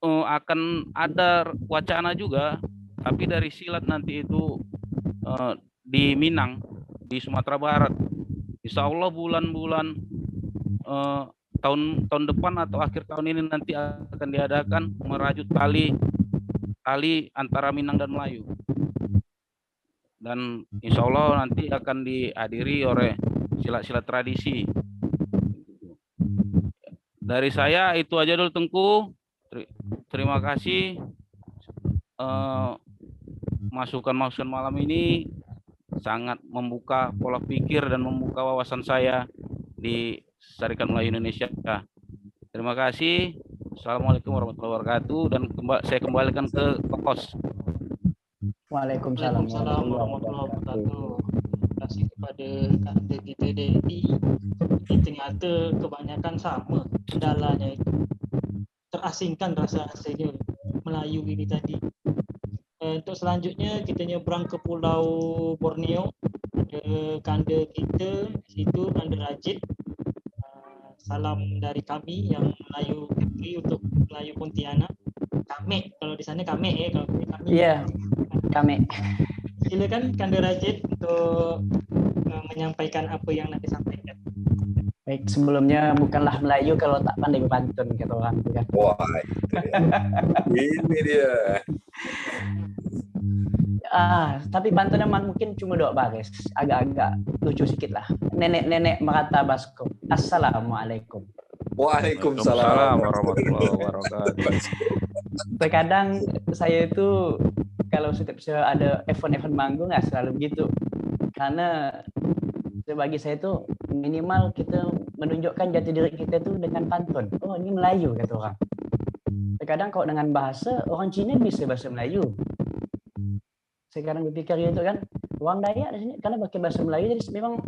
akan ada wacana juga, tapi dari silat nanti itu di Minang, di Sumatera Barat. Insya Allah bulan-bulan tahun depan atau akhir tahun ini nanti akan diadakan merajut tali antara Minang dan Melayu. Dan insya Allah nanti akan dihadiri oleh silat-silat tradisi. Dari saya itu aja dulu, Tengku. Terima kasih masukan-masukan malam ini sangat membuka pola pikir dan membuka wawasan saya di Serikat Melayu Indonesia. Terima kasih. Assalamualaikum warahmatullahi wabarakatuh, dan saya kembalikan ke host. Waalaikumsalam warahmatullahi wabarakatuh. Terima kasih kepada kata kita Dedi. Ternyata kebanyakan sama kendalanya itu, terasingkan rasa-rasanya Melayu ini tadi. Untuk selanjutnya kita nyebrang ke Pulau Borneo. Ada kanda kita di situ, Kanda Rajid. Salam dari kami yang Melayu Kepri untuk Melayu Pontianak. Kamek, kalau di sana Kamek ya, kalau kami. Iya, Kamek. Silakan Kanda Rajid untuk menyampaikan apa yang nak disampaikan. Baik, sebelumnya bukanlah Melayu kalau tak pandai berpantun, kata orang itu kan. Wah, ini dia. Tapi pantunnya mungkin cuma 2 baris, agak-agak lucu sedikit lah. Nenek-nenek merata basko. Assalamualaikum. Waalaikumsalam warahmatullahi wabarakatuh. Terkadang saya itu kalau setiap ada event-event manggung nggak selalu begitu, karena bagi saya itu minimal kita menunjukkan jati diri kita itu dengan pantun. Oh, ini Melayu, kata orang. Terkadang kalau dengan bahasa, orang Cina bisa bahasa Melayu. Sekarang berpikir itu kan, orang Dayak di sini karena pakai bahasa Melayu, jadi memang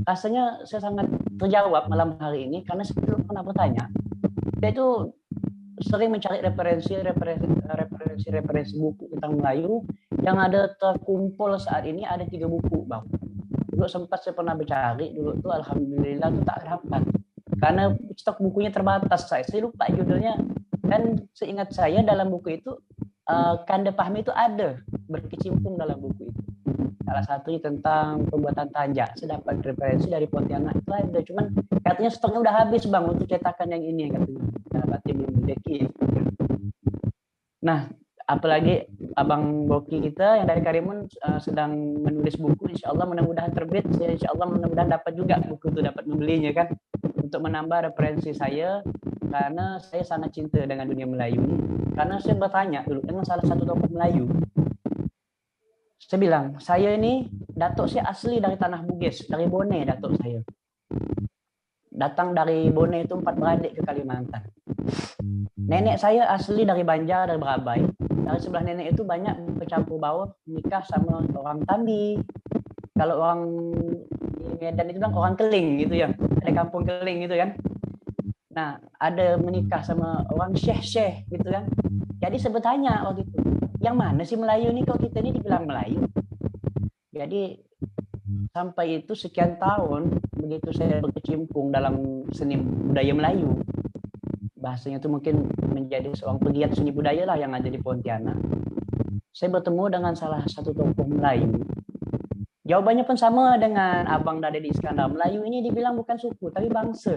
rasanya saya sangat terjawab malam hari ini, karena saya dulu pernah bertanya. Saya itu sering mencari referensi buku tentang Melayu yang ada terkumpul saat ini, ada 3 buku, Bang. Dulu sempat saya pernah mencari, dulu tuh alhamdulillah tuh tak dapat. Karena stok bukunya terbatas, saya lupa judulnya. Dan seingat saya dalam buku itu, Kanda Fahmi itu ada berkecimpung dalam buku itu. Salah satunya tentang pembuatan tanjak. Saya dapat referensi dari Pontianak itu ada, cuman katanya stoknya udah habis, Bang, untuk cetakan yang ini, katanya. Nah, berarti belum rezeki. Nah, apalagi Abang Boki kita yang dari Karimun sedang menulis buku, insya Allah mudah-mudahan terbit. Insya Allah mudah-mudahan dapat juga buku itu, dapat membelinya kan, untuk menambah referensi saya, karena saya sangat cinta dengan dunia Melayu ini. Karena saya bertanya dulu dengan salah satu tokoh Melayu, saya bilang, saya ini datuk saya asli dari tanah Bugis, dari Bone. Datuk saya datang dari Bone itu 4 beradik ke Kalimantan. Nenek saya asli dari Banjar, dari Berabai. Dari sebelah nenek itu banyak bercampur baur, nikah sama orang Tambi. Kalau orang di Medan itu bilang orang Keling gitu ya, ada kampung Keling gitu kan. Nah, ada menikah sama orang Syekh gitu kan. Jadi sebetulnya waktu itu, yang mana sih Melayu nih, kok kita ini dibilang Melayu? Jadi sampai itu sekian tahun, begitu saya berkecimpung dalam seni budaya Melayu, bahasanya itu mungkin menjadi seorang pegiat seni budaya lah yang ada di Pontianak. Saya bertemu dengan salah satu tokoh Melayu. Jawabannya pun sama dengan Abang Dade di Iskandar. Melayu ini dibilang bukan suku, tapi bangsa.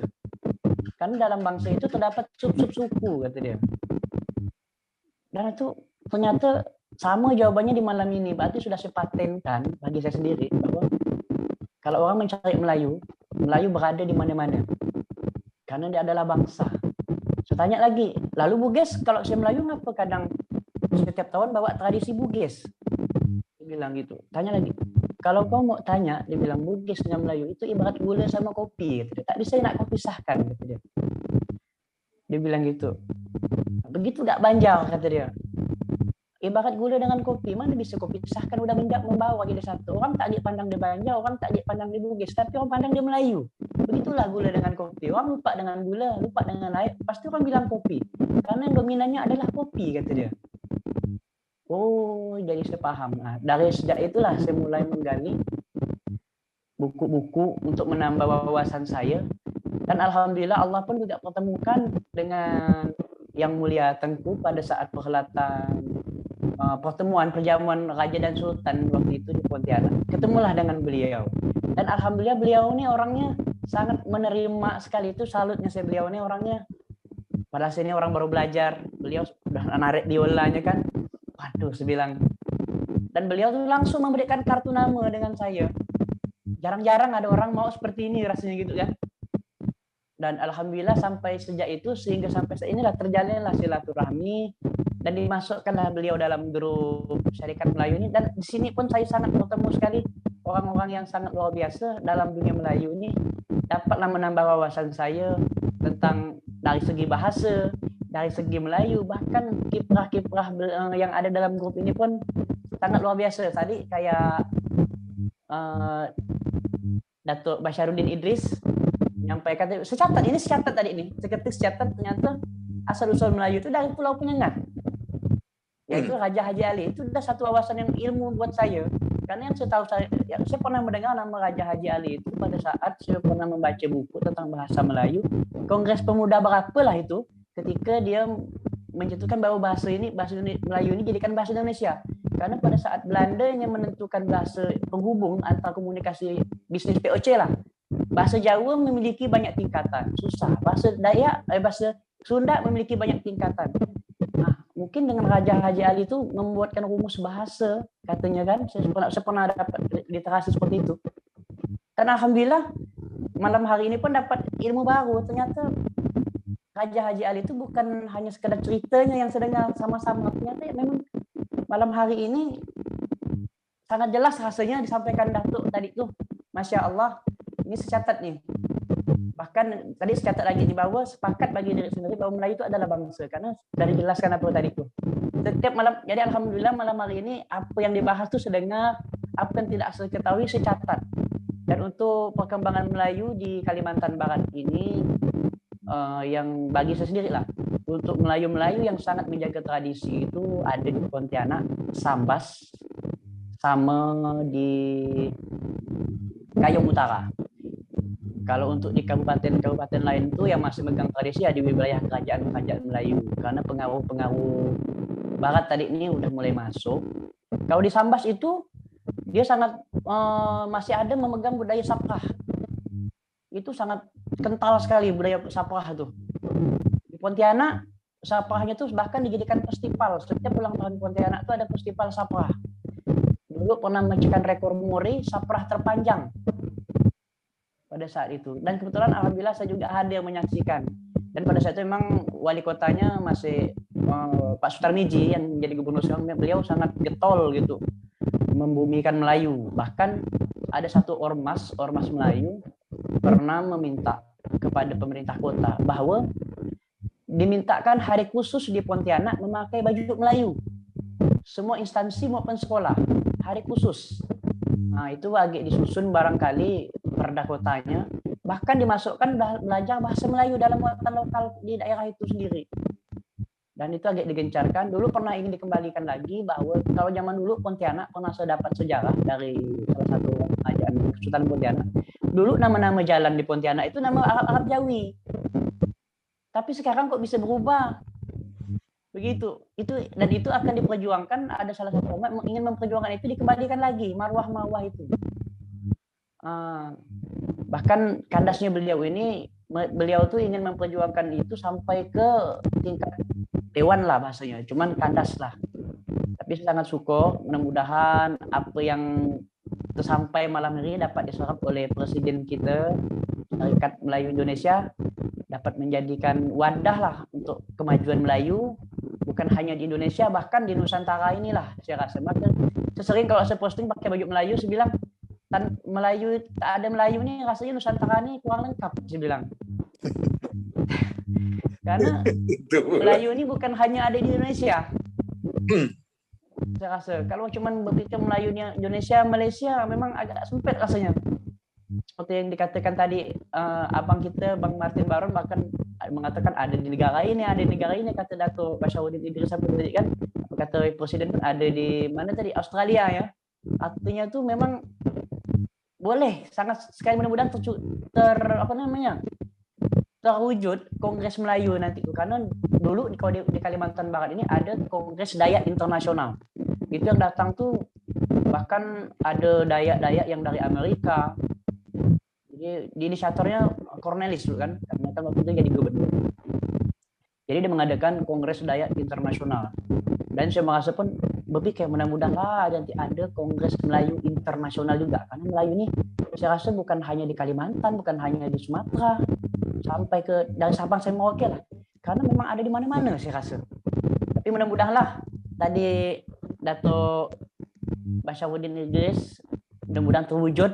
Karena dalam bangsa itu terdapat sub-sub suku, kata dia. Dan itu ternyata sama jawabannya di malam ini. Berarti sudah saya patenkan bagi saya sendiri bahwa kalau orang mencari Melayu, Melayu berada di mana-mana. Karena dia adalah bangsa. Saya tanya lagi, lalu Bugis kalau saya Melayu ngapa kadang setiap tahun bawa tradisi Bugis? Dia bilang gitu. Tanya lagi, kalau kau mau tanya, dia bilang Bugis dengan Melayu itu ibarat gula sama kopi. Gitu. Tak bisa nak kau pisahkan, kata dia. Dia bilang gitu. Begitu gak Banjar, kata dia. Ibarat gula dengan kopi, mana bisa kau pisahkan, udah membawa jadi satu. Orang tak dipandang di Banjar, orang tak dipandang di Bugis, tapi orang pandang dia Melayu. Begitulah gula dengan kopi. Orang lupa dengan gula, lupa dengan air, pasti orang bilang kopi. Karena yang dominannya adalah kopi, kata dia. Oh, jadi saya paham. Nah, dari sejak itulah saya mulai menggali buku-buku untuk menambah wawasan saya. Dan alhamdulillah Allah pun juga pertemukan dengan Yang Mulia Tengku pada saat perhelatan pertemuan perjamuan Raja dan Sultan waktu itu di Pontianak. Ketemulah dengan beliau. Dan alhamdulillah beliau ini orangnya sangat menerima sekali. Itu salutnya saya, beliau ini orangnya. Padahal saya ini orang baru belajar. Beliau sudah narik biolanya kan. Waduh, saya bilang. Dan beliau tuh langsung memberikan kartu nama dengan saya. Jarang-jarang ada orang mau seperti ini rasanya gitu kan. Dan alhamdulillah sampai sejak itu sehingga sampai saat inilah terjalinlah silaturahmi dan dimasukkanlah beliau dalam grup Syarikat Melayu ini. Dan di sini pun saya sangat bertemu sekali orang-orang yang sangat luar biasa dalam dunia Melayu ini, dapatlah menambah wawasan saya tentang dari segi bahasa, dari segi Melayu, bahkan kiprah-kiprah yang ada dalam grup ini pun sangat luar biasa. Tadi kayak Datuk Basyaruddin Idris menyampaikan, secatat ini secatat tadi nih, seketik secatat ternyata asal-usul Melayu itu dari Pulau Penyengat, yaitu Raja Haji Ali. Itu sudah satu wawasan yang ilmu buat saya, karena yang saya tahu saya pernah mendengar nama Raja Haji Ali itu pada saat saya pernah membaca buku tentang bahasa Melayu, Kongres Pemuda berapa lah itu, ketika dia mencetuskan bahwa bahasa Melayu ini jadikan bahasa Indonesia. Karena pada saat Belanda yang menentukan bahasa penghubung antar komunikasi bisnis POC lah, bahasa Jawa memiliki banyak tingkatan, susah. Bahasa Dayak, bahasa Sunda memiliki banyak tingkatan. Nah, mungkin dengan Raja Haji Ali itu membuatkan rumus bahasa, katanya kan, saya pernah dapat literasi seperti itu. Dan alhamdulillah malam hari ini pun dapat ilmu baru. Ternyata Raja Haji Ali itu bukan hanya sekedar ceritanya yang saya dengar sama-sama. Ternyata ya memang malam hari ini sangat jelas rasanya disampaikan Datuk tadi tuh. Masya Allah. Ini secatat nih. Bahkan tadi secatat lagi di bawah, sepakat bagi diri sendiri bahwa Melayu itu adalah bangsa. Karena dari jelaskan apa tadi tuh. Setiap malam, jadi alhamdulillah malam hari ini apa yang dibahas tuh sedengar, apa yang tidak saya ketahui secatat. Dan untuk perkembangan Melayu di Kalimantan Barat ini, yang bagi saya sendiri lah, untuk Melayu-Melayu yang sangat menjaga tradisi itu ada di Pontianak, Sambas, sama di Kayong Utara. Kalau untuk di kabupaten-kabupaten lain itu yang masih megang tradisi ya di wilayah kerajaan-kerajaan Melayu, karena pengaruh-pengaruh Barat tadi ini udah mulai masuk. Kalau di Sambas itu dia sangat masih ada memegang budaya saprah. Itu sangat kental sekali budaya saprah itu. Di Pontianak saprahnya itu bahkan dijadikan festival. Setiap ulang tahun Pontianak itu ada festival saprah. Dulu pernah memecahkan rekor muri saprah terpanjang pada saat itu. Dan kebetulan alhamdulillah saya juga hadir menyaksikan. Dan pada saat itu memang wali kotanya masih Pak Sutarmiji yang menjadi gubernur sekarang. Beliau sangat getol gitu membumikan Melayu. Bahkan ada satu ormas Melayu pernah meminta kepada pemerintah kota bahwa dimintakan hari khusus di Pontianak memakai baju Melayu. Semua instansi maupun sekolah, hari khusus. Nah, itu agak disusun barangkali perda kotanya, bahkan dimasukkan belajar bahasa Melayu dalam muatan lokal di daerah itu sendiri. Dan itu agak digencarkan. Dulu pernah ingin dikembalikan lagi bahwa kalau zaman dulu Pontianak pernah saya dapat sejarah dari salah satu kerajaan Sultan Pontianak. Dulu nama-nama jalan di Pontianak itu nama Arab Jawi. Tapi sekarang kok bisa berubah? Begitu. Dan itu akan diperjuangkan, ada salah satu umat ingin memperjuangkan itu dikembalikan lagi marwah-marwah itu. Bahkan kandasnya beliau ini beliau tuh ingin memperjuangkan itu sampai ke tingkat dewan lah bahasanya, cuman kandas lah. Tapi sangat syukur, mudah-mudahan apa yang tersampai malam ini dapat diserap oleh Presiden kita, Serikat Melayu Indonesia, dapat menjadikan wadah lah untuk kemajuan Melayu, bukan hanya di Indonesia, bahkan di Nusantara inilah saya rasa. Maka sesering kalau saya posting pakai baju Melayu, saya bilang, Melayu tak ada Melayu nih, rasanya Nusantara nih kurang lengkap, saya bilang. Karena Melayu ini bukan hanya ada di Indonesia. Saya rasa kalau cuman berpikir Melayunya Indonesia, Malaysia memang agak sempit rasanya. Seperti yang dikatakan tadi abang kita Bang Martin Baron bahkan mengatakan ada di negara ini, kata Dato' Basyarudin Idris tadi kan, kata Presiden pun ada di mana tadi, Australia ya. Artinya tuh memang boleh sangat sekali, mudah-mudahan terwujud Kongres Melayu nanti, karena dulu kalau di Kalimantan Barat ini ada Kongres Dayak Internasional. Itu yang datang tuh bahkan ada Dayak-Dayak yang dari Amerika. Jadi di inisiatornya Cornelis dulu kan, karena kan waktu itu jadi gubernur. Jadi dia mengadakan Kongres Dayak Internasional. Dan saya merasa pun berpikir mudah-mudahan nanti ada Kongres Melayu Internasional juga, karena Melayu ini saya rasa bukan hanya di Kalimantan, bukan hanya di Sumatera, sampai ke dari Sabang sampai Merauke lah, karena memang ada di mana-mana saya rasa. Tapi mudah-mudahan lah tadi Dato' Basyarudin Idris, mudah-mudahan terwujud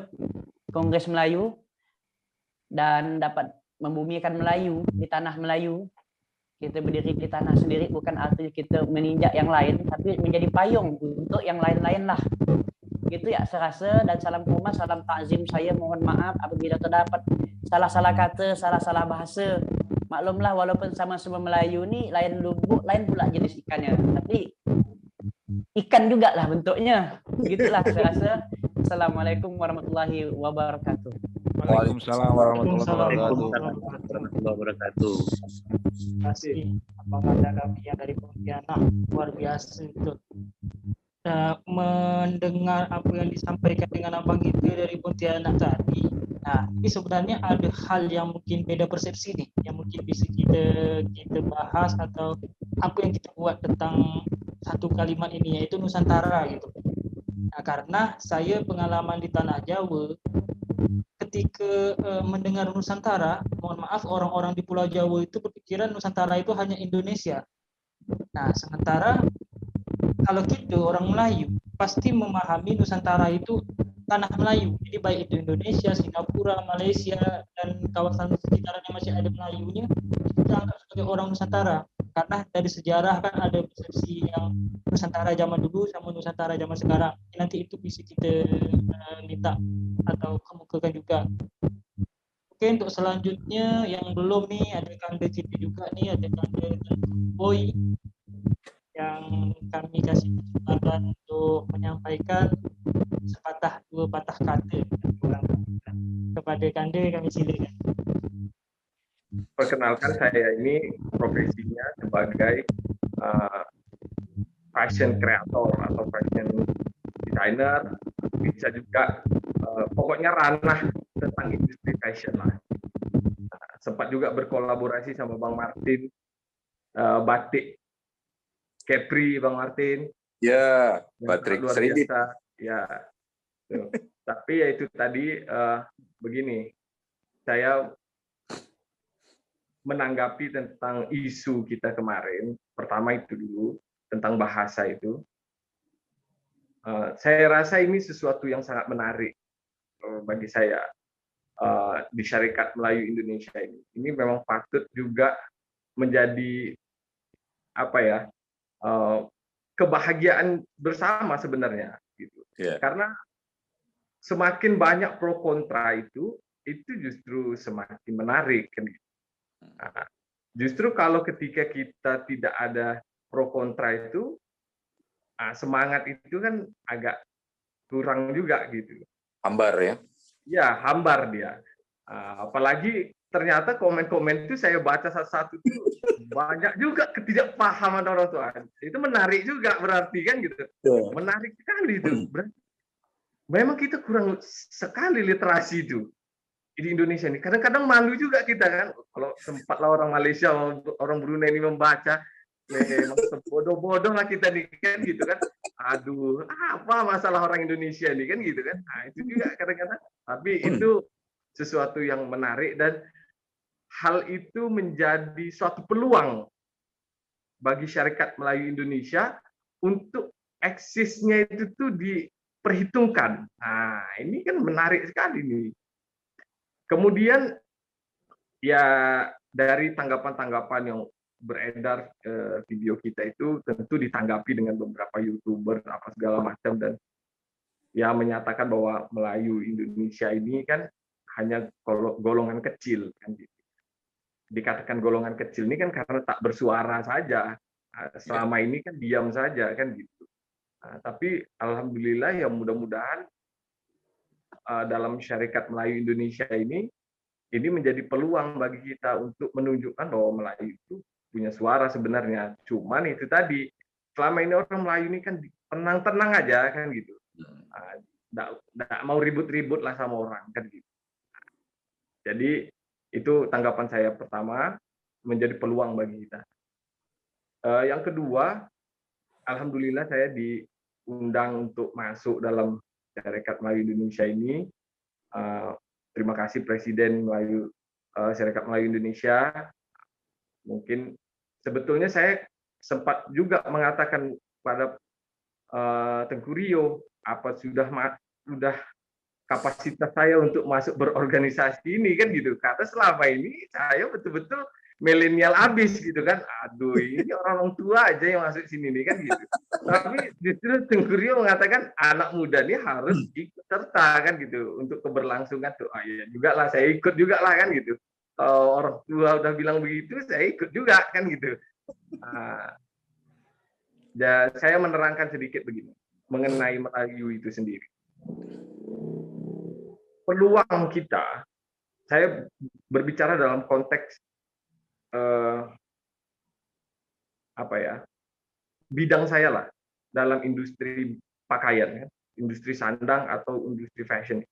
Kongres Melayu dan dapat membumikan Melayu di tanah Melayu. Kita berdiri di tanah sendiri bukan artinya kita meninjak yang lain, tapi menjadi payung untuk yang lain-lain lah. Gitu ya saya rasa. Dan salam hormat, salam takzim saya, mohon maaf apabila terdapat salah-salah kata, salah-salah bahasa. Maklumlah walaupun sama-sama Melayu ni lain lubuk, lain pula jenis ikannya, tapi ikan juga lah bentuknya. Begitulah saya rasa. Assalamualaikum warahmatullahi wabarakatuh. Waalaikumsalam warahmatullahi wabarakatuh. Terima kasih Abang Anda kami yang dari Pontianak, luar biasa itu. Mendengar apa yang disampaikan dengan abang kita dari Pontianak tadi. Nah, ini sebenarnya ada hal yang mungkin beda persepsi nih, yang mungkin bisa kita bahas atau apa yang kita buat tentang satu kalimat ini, yaitu Nusantara gitu. Nah, karena saya pengalaman di Tanah Jawa, ketika mendengar Nusantara, mohon maaf orang-orang di Pulau Jawa itu berpikiran Nusantara itu hanya Indonesia. Nah, sementara kalau kita orang Melayu pasti memahami Nusantara itu tanah Melayu. Jadi baik itu Indonesia, Singapura, Malaysia, dan kawasan sekitaran yang masih ada Melayunya, kita anggap sebagai orang Nusantara. Karena dari sejarah kan ada persepsi yang Nusantara zaman dulu sama Nusantara zaman sekarang. Nanti itu bisa kita minta atau kemukakan juga. Oke, untuk selanjutnya yang belum nih, ada Kanda kita juga nih, ada Kanda Boy yang kami kasih kesempatan untuk menyampaikan sepatah dua patah kata kepada Kanda, kami silakan. Perkenalkan, saya ini profesinya sebagai fashion creator atau fashion designer, bisa juga pokoknya ranah tentang industri fashion lah. Sempat juga berkolaborasi sama Bang Martin, batik Kepri, Bang Martin. Ya, batik luar biasa. Ya. Tapi ya itu tadi begini, saya menanggapi tentang isu kita kemarin. Pertama itu dulu tentang bahasa itu. Saya rasa ini sesuatu yang sangat menarik bagi saya di Syarikat Melayu Indonesia ini. Ini memang patut juga menjadi apa ya, kebahagiaan bersama sebenarnya gitu. Yeah. Karena semakin banyak pro kontra itu justru semakin menarik kan. Nah, justru kalau ketika kita tidak ada pro kontra itu, semangat itu kan agak kurang juga gitu. Hambar ya? Ya, hambar dia. Apalagi ternyata komen-komen itu saya baca satu-satu itu banyak juga ketidakpahaman orang tua. Itu menarik juga berarti kan gitu. Menarik sekali itu. Berarti memang kita kurang sekali literasi itu. di Indonesia ini kadang-kadang malu juga kita kan, kalau sempatlah orang Malaysia, orang Brunei ini membaca, memang bodoh-bodoh lah kita nih kan gitu kan. Aduh, apa masalah orang Indonesia nih kan gitu kan. Nah, itu juga kadang-kadang, tapi itu sesuatu yang menarik dan hal itu menjadi suatu peluang bagi Syarikat Melayu Indonesia untuk eksisnya itu tuh diperhitungkan. Nah, ini kan menarik sekali nih. Kemudian ya dari tanggapan-tanggapan yang beredar video kita itu tentu ditanggapi dengan beberapa YouTuber apa segala macam, dan ya menyatakan bahwa Melayu Indonesia ini kan hanya golongan kecil kan gitu. Dikatakan golongan kecil ini kan karena tak bersuara saja. Selama ini kan diam saja kan gitu. Nah, tapi alhamdulillah ya mudah-mudahan dalam Syarikat Melayu Indonesia ini menjadi peluang bagi kita untuk menunjukkan bahwa Melayu itu punya suara sebenarnya. Cuman itu tadi, selama ini orang Melayu ini kan tenang-tenang aja kan gitu. Nggak mau ribut-ribut lah sama orang kan gitu. Jadi itu tanggapan saya pertama, menjadi peluang bagi kita. Yang kedua, alhamdulillah saya diundang untuk masuk dalam Syarikat Melayu Indonesia ini. Terima kasih Presiden Syarikat Melayu Indonesia. Mungkin sebetulnya saya sempat juga mengatakan pada Tengku Rio, apa sudah kapasitas saya untuk masuk berorganisasi ini kan gitu. Karena selama ini saya betul-betul milenial abis gitu kan. Aduh, ini orang tua aja yang masuk sini nih kan gitu. Tapi justru Tengku Rio mengatakan anak muda ini harus ikut serta kan gitu untuk keberlangsungan tuh. Ah, ya juga lah, saya ikut juga lah kan gitu. Orang tua udah bilang begitu, saya ikut juga kan gitu. Dan saya menerangkan sedikit begini mengenai Melayu itu sendiri. Peluang kita, saya berbicara dalam konteks bidang saya lah dalam industri pakaian, industri sandang atau industri fashion.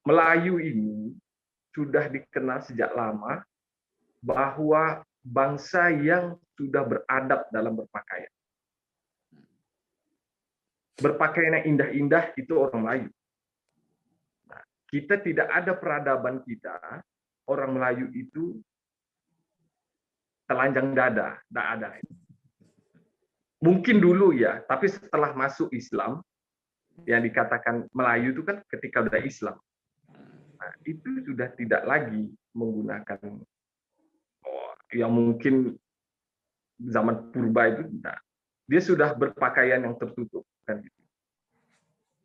Melayu ini sudah dikenal sejak lama bahwa bangsa yang sudah beradab dalam berpakaian. Berpakaian yang indah-indah itu orang Melayu. Nah, kita tidak ada peradaban kita, orang Melayu itu telanjang dada, tidak ada. Mungkin dulu ya, tapi setelah masuk Islam, yang dikatakan Melayu itu kan ketika udah Islam. Nah, itu sudah tidak lagi menggunakan yang mungkin zaman purba itu tidak. Dia sudah berpakaian yang tertutup kan gitu.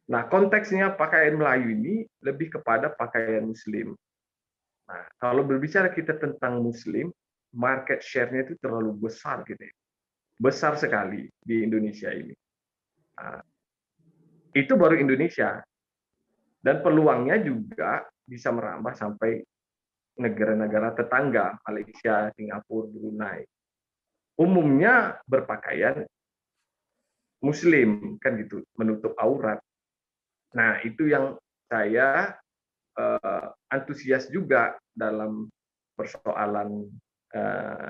Nah, konteksnya pakaian Melayu ini lebih kepada pakaian Muslim. Nah, kalau berbicara kita tentang Muslim, market share-nya itu terlalu besar gitu ya. Besar sekali di Indonesia ini. Nah, itu baru Indonesia. Dan peluangnya juga bisa merambah sampai negara-negara tetangga, Malaysia, Singapura, Brunei. Umumnya berpakaian Muslim kan gitu, menutup aurat. Nah, itu yang saya antusias juga dalam persoalan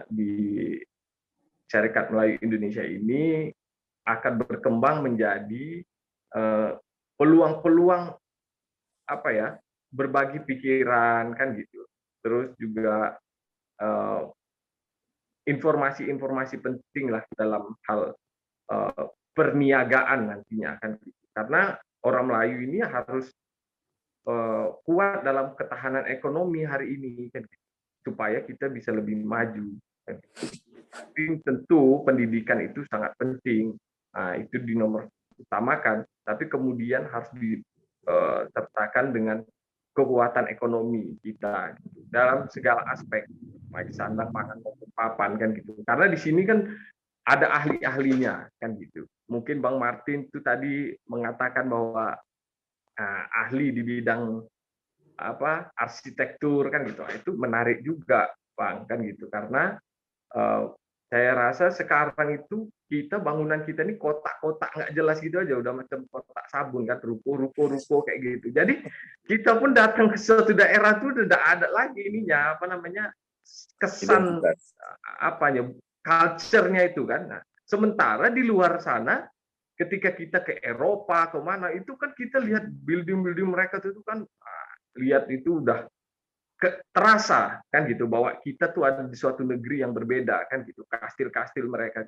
di Syarikat Melayu Indonesia ini akan berkembang menjadi peluang-peluang berbagi pikiran kan gitu. Terus juga informasi-informasi penting lah dalam hal perniagaan nantinya kan gitu. Karena orang Melayu ini harus kuat dalam ketahanan ekonomi hari ini kan gitu, supaya kita bisa lebih maju kan gitu. Tapi tentu pendidikan itu sangat penting. Nah, itu dinomor utamakan, tapi kemudian harus disertakan dengan kekuatan ekonomi kita gitu, dalam segala aspek, baik sandang, pangan maupun papan kan gitu. Karena di sini kan ada ahli-ahlinya kan gitu. Mungkin Bang Martin itu tadi mengatakan bahwa ahli di bidang arsitektur kan gitu. Itu menarik juga Bang kan gitu, karena Saya rasa sekarang itu bangunan kita ini kotak-kotak nggak jelas gitu aja, udah macam kotak sabun kan, ruko kayak gitu. Jadi kita pun datang ke suatu daerah tuh udah ada lagi ininya, apa namanya, kesan apanya, culture-nya itu kan. Nah, sementara di luar sana ketika kita ke Eropa kemana itu kan kita lihat building-building mereka itu kan, lihat itu udah terasa kan gitu, bahwa kita tuh ada di suatu negeri yang berbeda kan gitu, kastil-kastil mereka.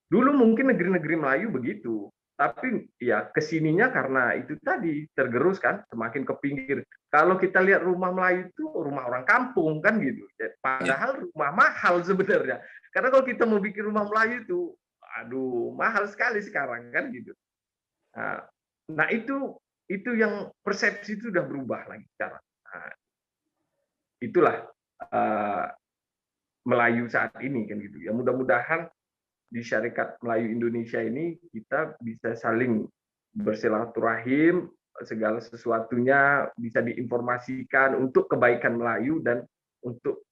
Dulu mungkin negeri-negeri Melayu begitu, tapi ya kesininya karena itu tadi tergerus kan, semakin ke pinggir. Kalau kita lihat rumah Melayu itu rumah orang kampung kan gitu, padahal rumah mahal sebenarnya. Karena kalau kita mau bikin rumah Melayu itu, aduh mahal sekali sekarang kan gitu. Nah itu yang persepsi itu udah berubah lagi sekarang. Nah, itulah Melayu saat ini kan gitu ya. Mudah-mudahan di Syarikat Melayu Indonesia ini kita bisa saling bersilaturahim, segala sesuatunya bisa diinformasikan untuk kebaikan Melayu dan untuk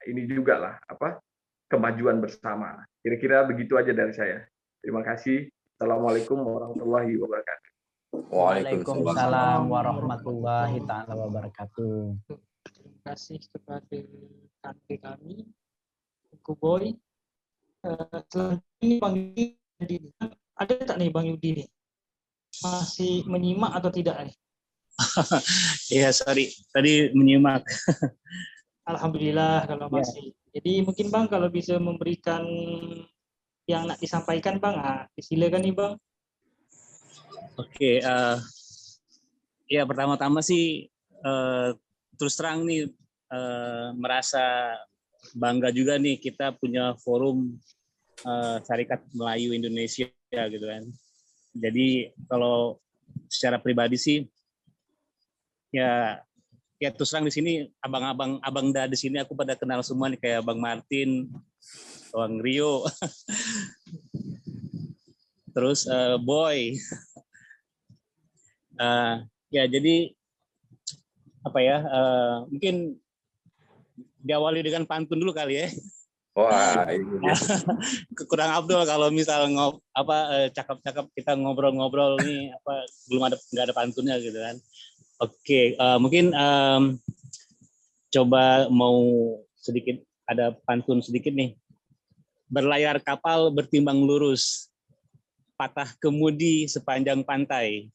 ini juga lah apa, kemajuan bersama. Kira-kira begitu aja dari saya. Terima kasih. Assalamualaikum warahmatullahi wabarakatuh. Waalaikumsalam warahmatullahi taala wabarakatuh. Terima kasih kepada kantor kami, Uncle Boy. Selanjutnya Bang Yudi, ada tak nih Bang Yudi nih? Masih menyimak atau tidak nih? Iya, sorry, tadi menyimak. Alhamdulillah kalau masih. Jadi mungkin Bang kalau bisa memberikan yang nak disampaikan Bang, silakan nih Bang. Oke, ya pertama-tama sih terus terang nih merasa bangga juga nih kita punya forum Syarikat Melayu Indonesia gitu kan. Jadi kalau secara pribadi sih ya terus terang di sini abang di sini aku pada kenal semua nih, kayak Bang Martin, Bang Rio, terus Boy. Ya jadi apa ya, mungkin diawali dengan pantun dulu kali ya. Wah, ini kurang Abdul kalau misal cakap-cakap kita ngobrol-ngobrol nih nggak ada pantunnya gitu kan. Oke, mungkin coba mau sedikit ada pantun sedikit nih. Berlayar kapal bertimbang lurus, patah kemudi sepanjang pantai.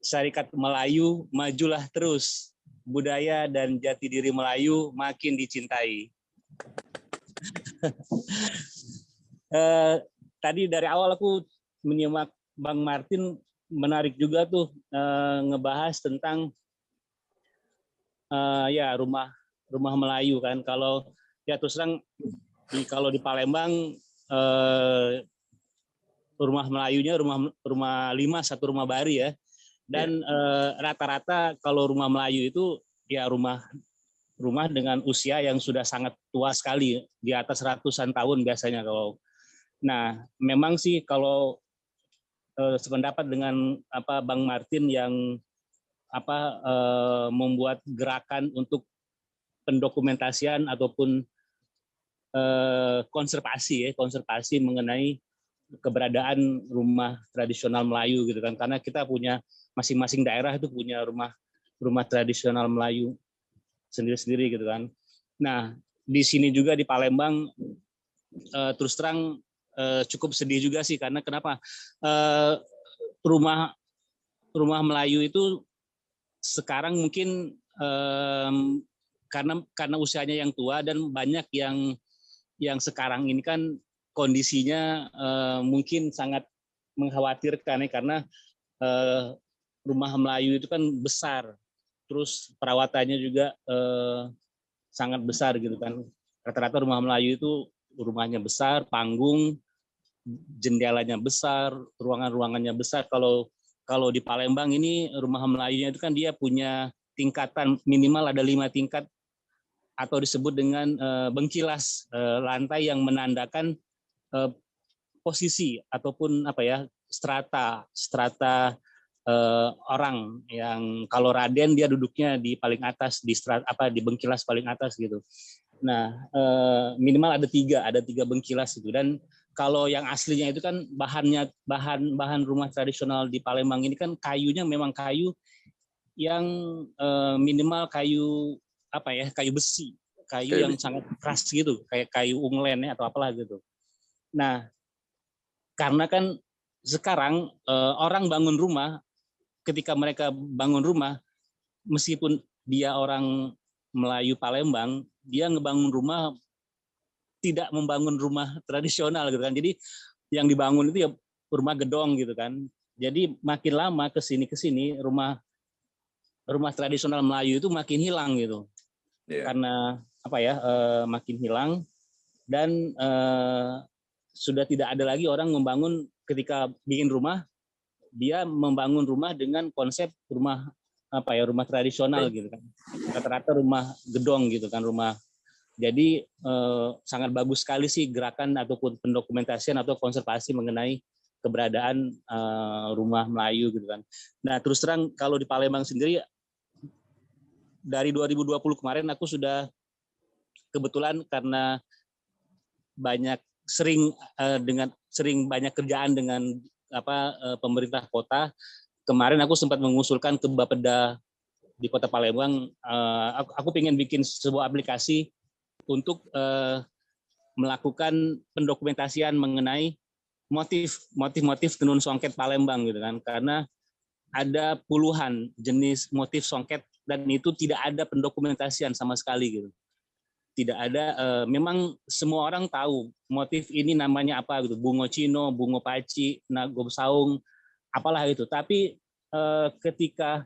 Syarikat Melayu majulah terus, budaya dan jati diri Melayu makin dicintai. Tadi dari awal aku menyimak Bang Martin, menarik juga tuh ngebahas tentang ya rumah Melayu kan. Kalau ya terus terang kalau di Palembang rumah Melayunya rumah 5, satu rumah bari ya. Dan rata-rata kalau rumah Melayu itu ya rumah dengan usia yang sudah sangat tua sekali, di atas ratusan tahun biasanya kalau. Nah, memang sih kalau sependapat dengan Bang Martin yang membuat gerakan untuk pendokumentasian ataupun konservasi mengenai keberadaan rumah tradisional Melayu gitu kan, karena kita punya masing-masing daerah itu punya rumah tradisional Melayu sendiri-sendiri gitu kan. Nah, di sini juga di Palembang terus terang cukup sedih juga sih, karena kenapa? Rumah Melayu itu sekarang mungkin karena usianya yang tua dan banyak yang sekarang ini kan kondisinya mungkin sangat mengkhawatirkan ya, karena rumah Melayu itu kan besar, terus perawatannya juga sangat besar gitu kan. Rata-rata rumah Melayu itu rumahnya besar, panggung, jendelanya besar, ruangan-ruangannya besar. Kalau di Palembang ini rumah Melayunya itu kan dia punya tingkatan minimal ada 5 tingkat atau disebut dengan bengkilas lantai yang menandakan posisi ataupun strata orang yang kalau Raden dia duduknya di paling atas di bengkilas paling atas gitu. Nah, minimal ada tiga bengkilas itu. Dan kalau yang aslinya itu kan bahan rumah tradisional di Palembang ini kan kayunya memang kayu yang minimal kayu kayu besi, kayu yang sangat keras gitu, kayak kayu unglen ya, atau apalah gitu. Nah, karena kan sekarang orang bangun rumah, ketika mereka bangun rumah, meskipun dia orang Melayu Palembang, dia ngebangun rumah tidak membangun rumah tradisional gitu kan. Jadi yang dibangun itu ya rumah gedong gitu kan. Jadi makin lama kesini rumah tradisional Melayu itu makin hilang gitu. Karena makin hilang, dan sudah tidak ada lagi orang membangun, ketika bikin rumah dia membangun rumah dengan konsep rumah tradisional gitu kan. Rata-rata rumah gedong gitu kan, rumah. Jadi sangat bagus sekali sih gerakan ataupun pendokumentasian atau konservasi mengenai keberadaan rumah Melayu gitu kan. Nah, terus terang kalau di Palembang sendiri dari 2020 kemarin aku sudah kebetulan karena sering banyak kerjaan dengan pemerintah kota. Kemarin aku sempat mengusulkan ke Bapeda di Kota Palembang, aku pengen bikin sebuah aplikasi untuk melakukan pendokumentasian mengenai motif tenun songket Palembang gitu kan, karena ada puluhan jenis motif songket dan itu tidak ada pendokumentasian sama sekali gitu. Tidak ada, memang semua orang tahu motif ini namanya apa gitu, bungo cino, bungo paci, nagom saung, apalah itu. Tapi ketika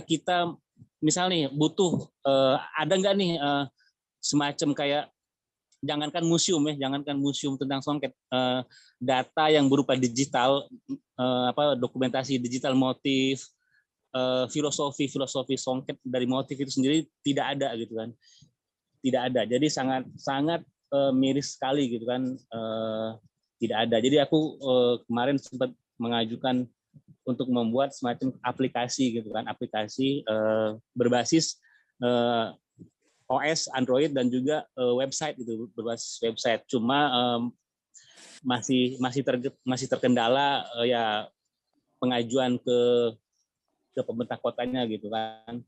kita misalnya butuh, ada nggak nih semacam kayak, jangankan museum tentang songket, data yang berupa digital, dokumentasi digital motif, filosofi songket dari motif itu sendiri tidak ada gitu kan, tidak ada. Jadi sangat miris sekali gitu kan, tidak ada. Jadi aku kemarin sempat mengajukan untuk membuat semacam aplikasi gitu kan, aplikasi berbasis OS Android dan juga website itu, berbasis website. Cuma masih terkendala ya pengajuan ke pemerintah kotanya gitu kan.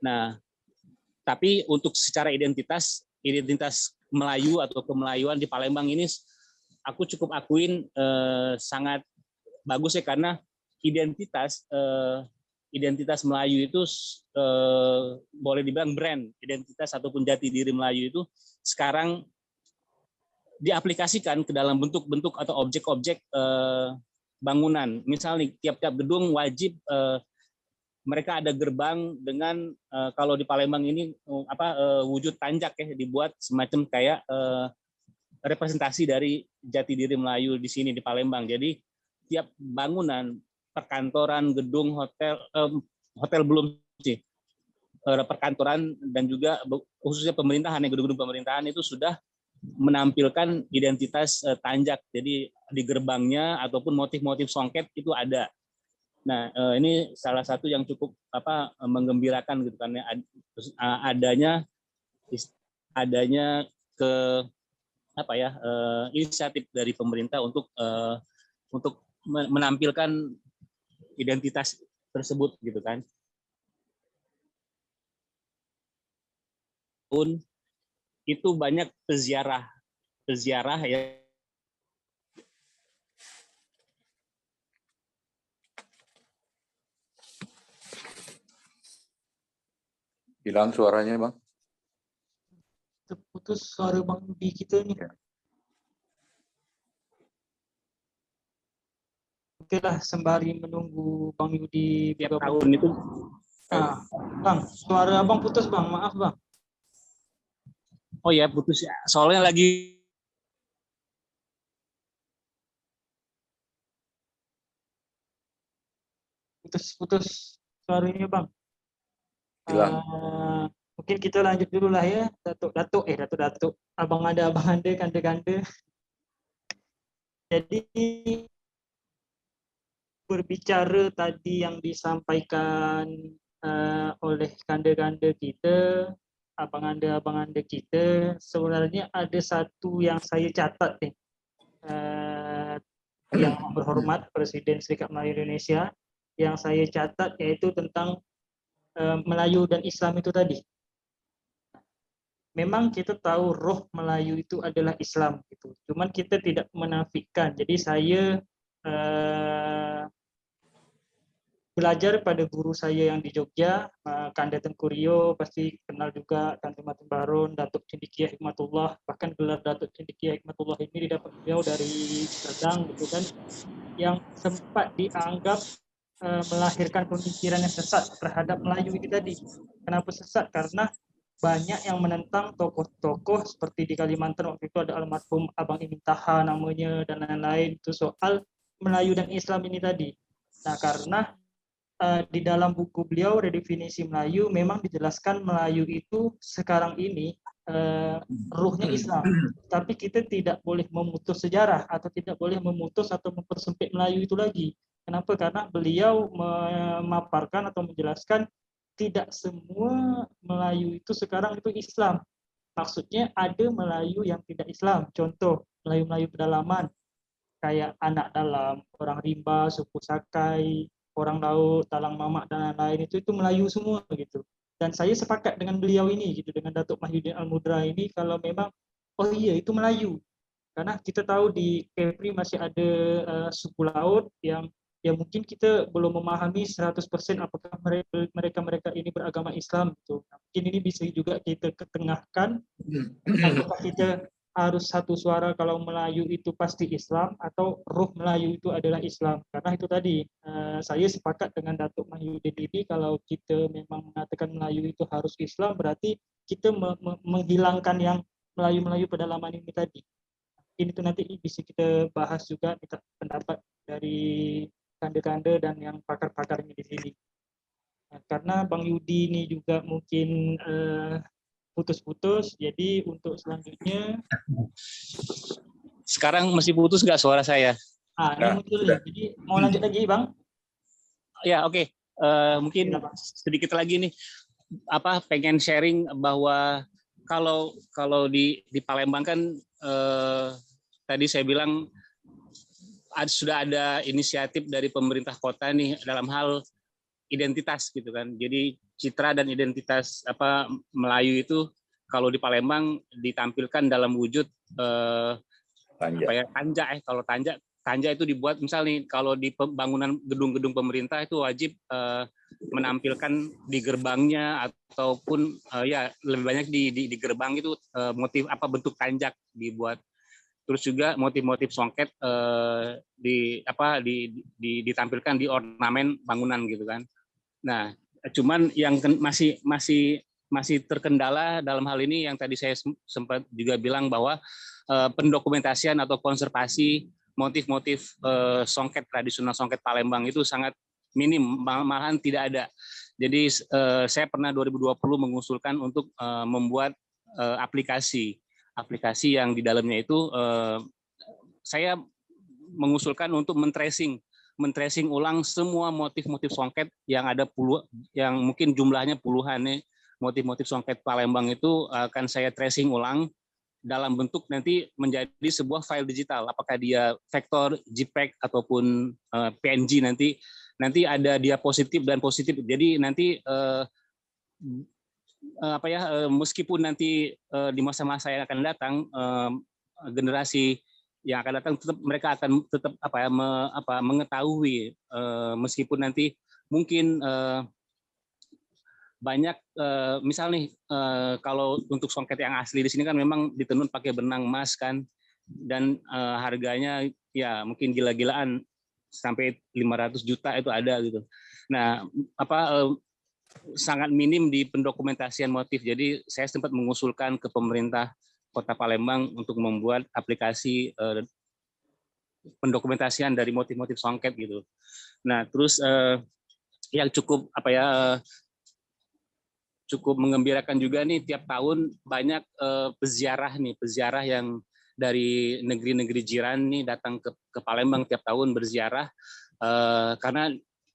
Nah, tapi untuk secara identitas Melayu atau kemelayuan di Palembang ini aku cukup akuin sangat bagus ya, karena identitas Melayu itu boleh dibilang brand, identitas ataupun jati diri Melayu itu sekarang diaplikasikan ke dalam bentuk-bentuk atau objek-objek bangunan. Misalnya tiap-tiap gedung wajib mereka ada gerbang dengan kalau di Palembang ini wujud tanjak ya, dibuat semacam kayak representasi dari jati diri Melayu di sini di Palembang. Jadi tiap bangunan, perkantoran, gedung, hotel belum sih, perkantoran dan juga khususnya pemerintahan, gedung-gedung pemerintahan itu sudah menampilkan identitas tanjak. Jadi di gerbangnya ataupun motif-motif songket itu ada. Nah, ini salah satu yang cukup menggembirakan gitu kan, adanya inisiatif dari pemerintah untuk menampilkan identitas tersebut gitu kan. Pun itu banyak peziarah ya. Hilang suaranya, Bang. Terputus suara Bang Yudi kita nih. Oke lah, sembari menunggu Bang Yudi tiap tahun itu. Bang, suara Abang putus Bang, maaf Bang. Oh ya, putus ya. Soalnya lagi putus suaranya Bang. Hilang. Mungkin kita lanjut dulu lah ya, Datuk. Abang ada, kande. Jadi berbicara tadi yang disampaikan oleh kanda-kanda kita, abang anda kita. Sebenarnya ada satu yang saya catat nih, yang berhormat Presiden Serikat Melayu Indonesia, yang saya catat yaitu tentang Melayu dan Islam itu tadi. Memang kita tahu roh Melayu itu adalah Islam gitu. Cuman kita tidak menafikan. Jadi saya belajar pada guru saya yang di Jogja, Kanda Tengku Rio, pasti kenal juga Kanda Matun Barun, Datuk Cendekia Hikmatullah, bahkan gelar Datuk Cendekia Hikmatullah ini didapat beliau dari Padang gitu kan, yang sempat dianggap melahirkan pemikiran yang sesat terhadap Melayu ini tadi. Kenapa sesat? Karena banyak yang menentang tokoh-tokoh seperti di Kalimantan waktu itu ada almarhum Abang Imin Taha namanya dan lain-lain, itu soal Melayu dan Islam ini tadi. Nah, karena di dalam buku beliau redefinisi Melayu memang dijelaskan Melayu itu sekarang ini ruhnya Islam, tapi kita tidak boleh memutus sejarah atau tidak boleh memutus atau mempersempit Melayu itu lagi. Kenapa? Karena beliau memaparkan atau menjelaskan tidak semua Melayu itu sekarang itu Islam. Maksudnya ada Melayu yang tidak Islam. Contoh Melayu-Melayu pedalaman kayak anak dalam, orang rimba, suku Sakai, orang laut, talang mamak dan lain-lain itu Melayu semua gitu. Dan saya sepakat dengan beliau ini gitu, dengan Datuk Mahyudin Al-Mudra ini, kalau memang oh iya itu Melayu. Karena kita tahu di Kepri masih ada suku laut yang mungkin kita belum memahami 100% apakah mereka ini beragama Islam gitu. Nah, mungkin ini bisa juga kita ketengahkan apakah kita harus satu suara kalau Melayu itu pasti Islam atau ruh Melayu itu adalah Islam. Karena itu tadi saya sepakat dengan Datuk Mahyudin ini, kalau kita memang mengatakan Melayu itu harus Islam, berarti kita menghilangkan yang Melayu-Melayu pedalaman ini tadi. Ini tuh nanti bisa kita bahas juga, minta pendapat dari kanda-kanda dan yang pakar-pakarnya di sini. Nah, karena Bang Yudi ini juga mungkin putus-putus, jadi untuk selanjutnya. Sekarang masih putus nggak suara saya? Ini muncul nih. Jadi mau lanjut lagi, Bang? Ya, oke. Mungkin sedikit lagi nih, pengen sharing bahwa kalau di Palembang kan tadi saya bilang sudah ada inisiatif dari pemerintah kota nih dalam hal identitas gitu kan. Jadi citra dan identitas Melayu itu kalau di Palembang ditampilkan dalam wujud tanja. Kalau tanja itu dibuat misalnya kalau di bangunan gedung-gedung pemerintah itu wajib menampilkan di gerbangnya ataupun ya lebih banyak di gerbang itu motif bentuk tanjak dibuat. Terus juga motif-motif songket ditampilkan di ornamen bangunan gitu kan. Nah, cuman yang masih terkendala dalam hal ini yang tadi saya sempat juga bilang bahwa pendokumentasian atau konservasi motif-motif songket tradisional songket Palembang itu sangat minim, malahan tidak ada. Jadi saya pernah 2020 mengusulkan untuk membuat aplikasi yang di dalamnya itu saya mengusulkan untuk men-tracing ulang semua motif-motif songket yang ada yang mungkin jumlahnya puluhan nih, motif-motif songket Palembang itu akan saya tracing ulang dalam bentuk nanti menjadi sebuah file digital, apakah dia vektor, JPEG ataupun PNG, nanti ada diapositif dan positif. Jadi nanti meskipun nanti di masa-masa yang akan datang generasi yang akan datang mereka akan tetap mengetahui meskipun nanti mungkin banyak misalnya kalau untuk songket yang asli di sini kan memang ditenun pakai benang emas kan, dan harganya ya mungkin gila-gilaan sampai 500 juta itu ada gitu. Nah, sangat minim di pendokumentasian motif. Jadi saya sempat mengusulkan ke pemerintah Kota Palembang untuk membuat aplikasi pendokumentasian dari motif-motif songket gitu. Nah, terus yang cukup cukup menggembirakan juga nih, tiap tahun banyak peziarah yang dari negeri-negeri jiran nih datang ke Palembang tiap tahun berziarah karena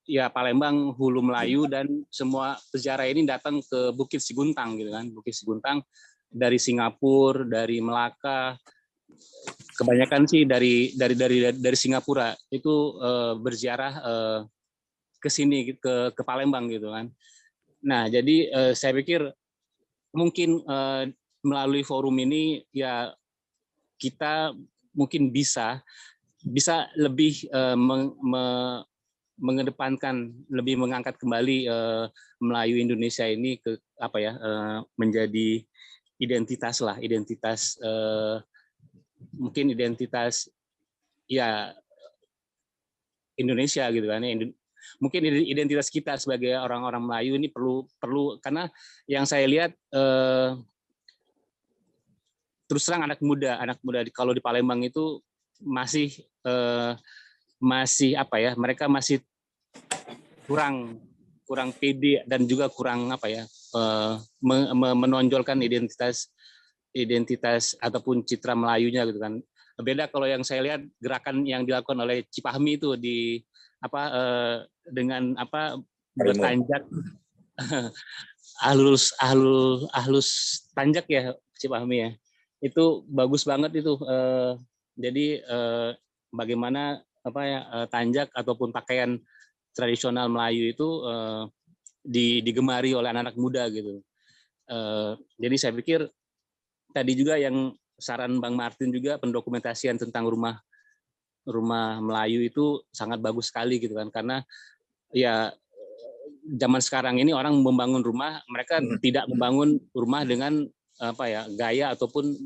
ya Palembang, Hulu Melayu, dan semua peziarah ini datang ke Bukit Siguntang gitu kan. Bukit Siguntang dari Singapura, dari Melaka, kebanyakan sih dari Singapura itu berziarah ke sini ke Palembang gitu kan. Nah, jadi saya pikir mungkin melalui forum ini ya kita mungkin bisa lebih mengedepankan, lebih mengangkat kembali Melayu Indonesia ini ke menjadi identitas lah, mungkin identitas ya Indonesia gitu kan. Mungkin identitas kita sebagai orang-orang Melayu ini perlu karena yang saya lihat terus terang anak muda kalau di Palembang itu masih mereka masih kurang pede dan juga kurang menonjolkan identitas ataupun citra Melayunya gitu kan. Beda kalau yang saya lihat gerakan yang dilakukan oleh Cipahmi itu dengan bertanjak ahlus tanjak ya Cipahmi ya. Itu bagus banget itu. Jadi bagaimana tanjak ataupun pakaian tradisional Melayu itu digemari oleh anak-anak muda gitu. Jadi saya pikir tadi juga yang saran Bang Martin juga pendokumentasian tentang rumah Melayu itu sangat bagus sekali gitu kan, karena ya zaman sekarang ini orang membangun rumah, mereka tidak membangun rumah dengan gaya ataupun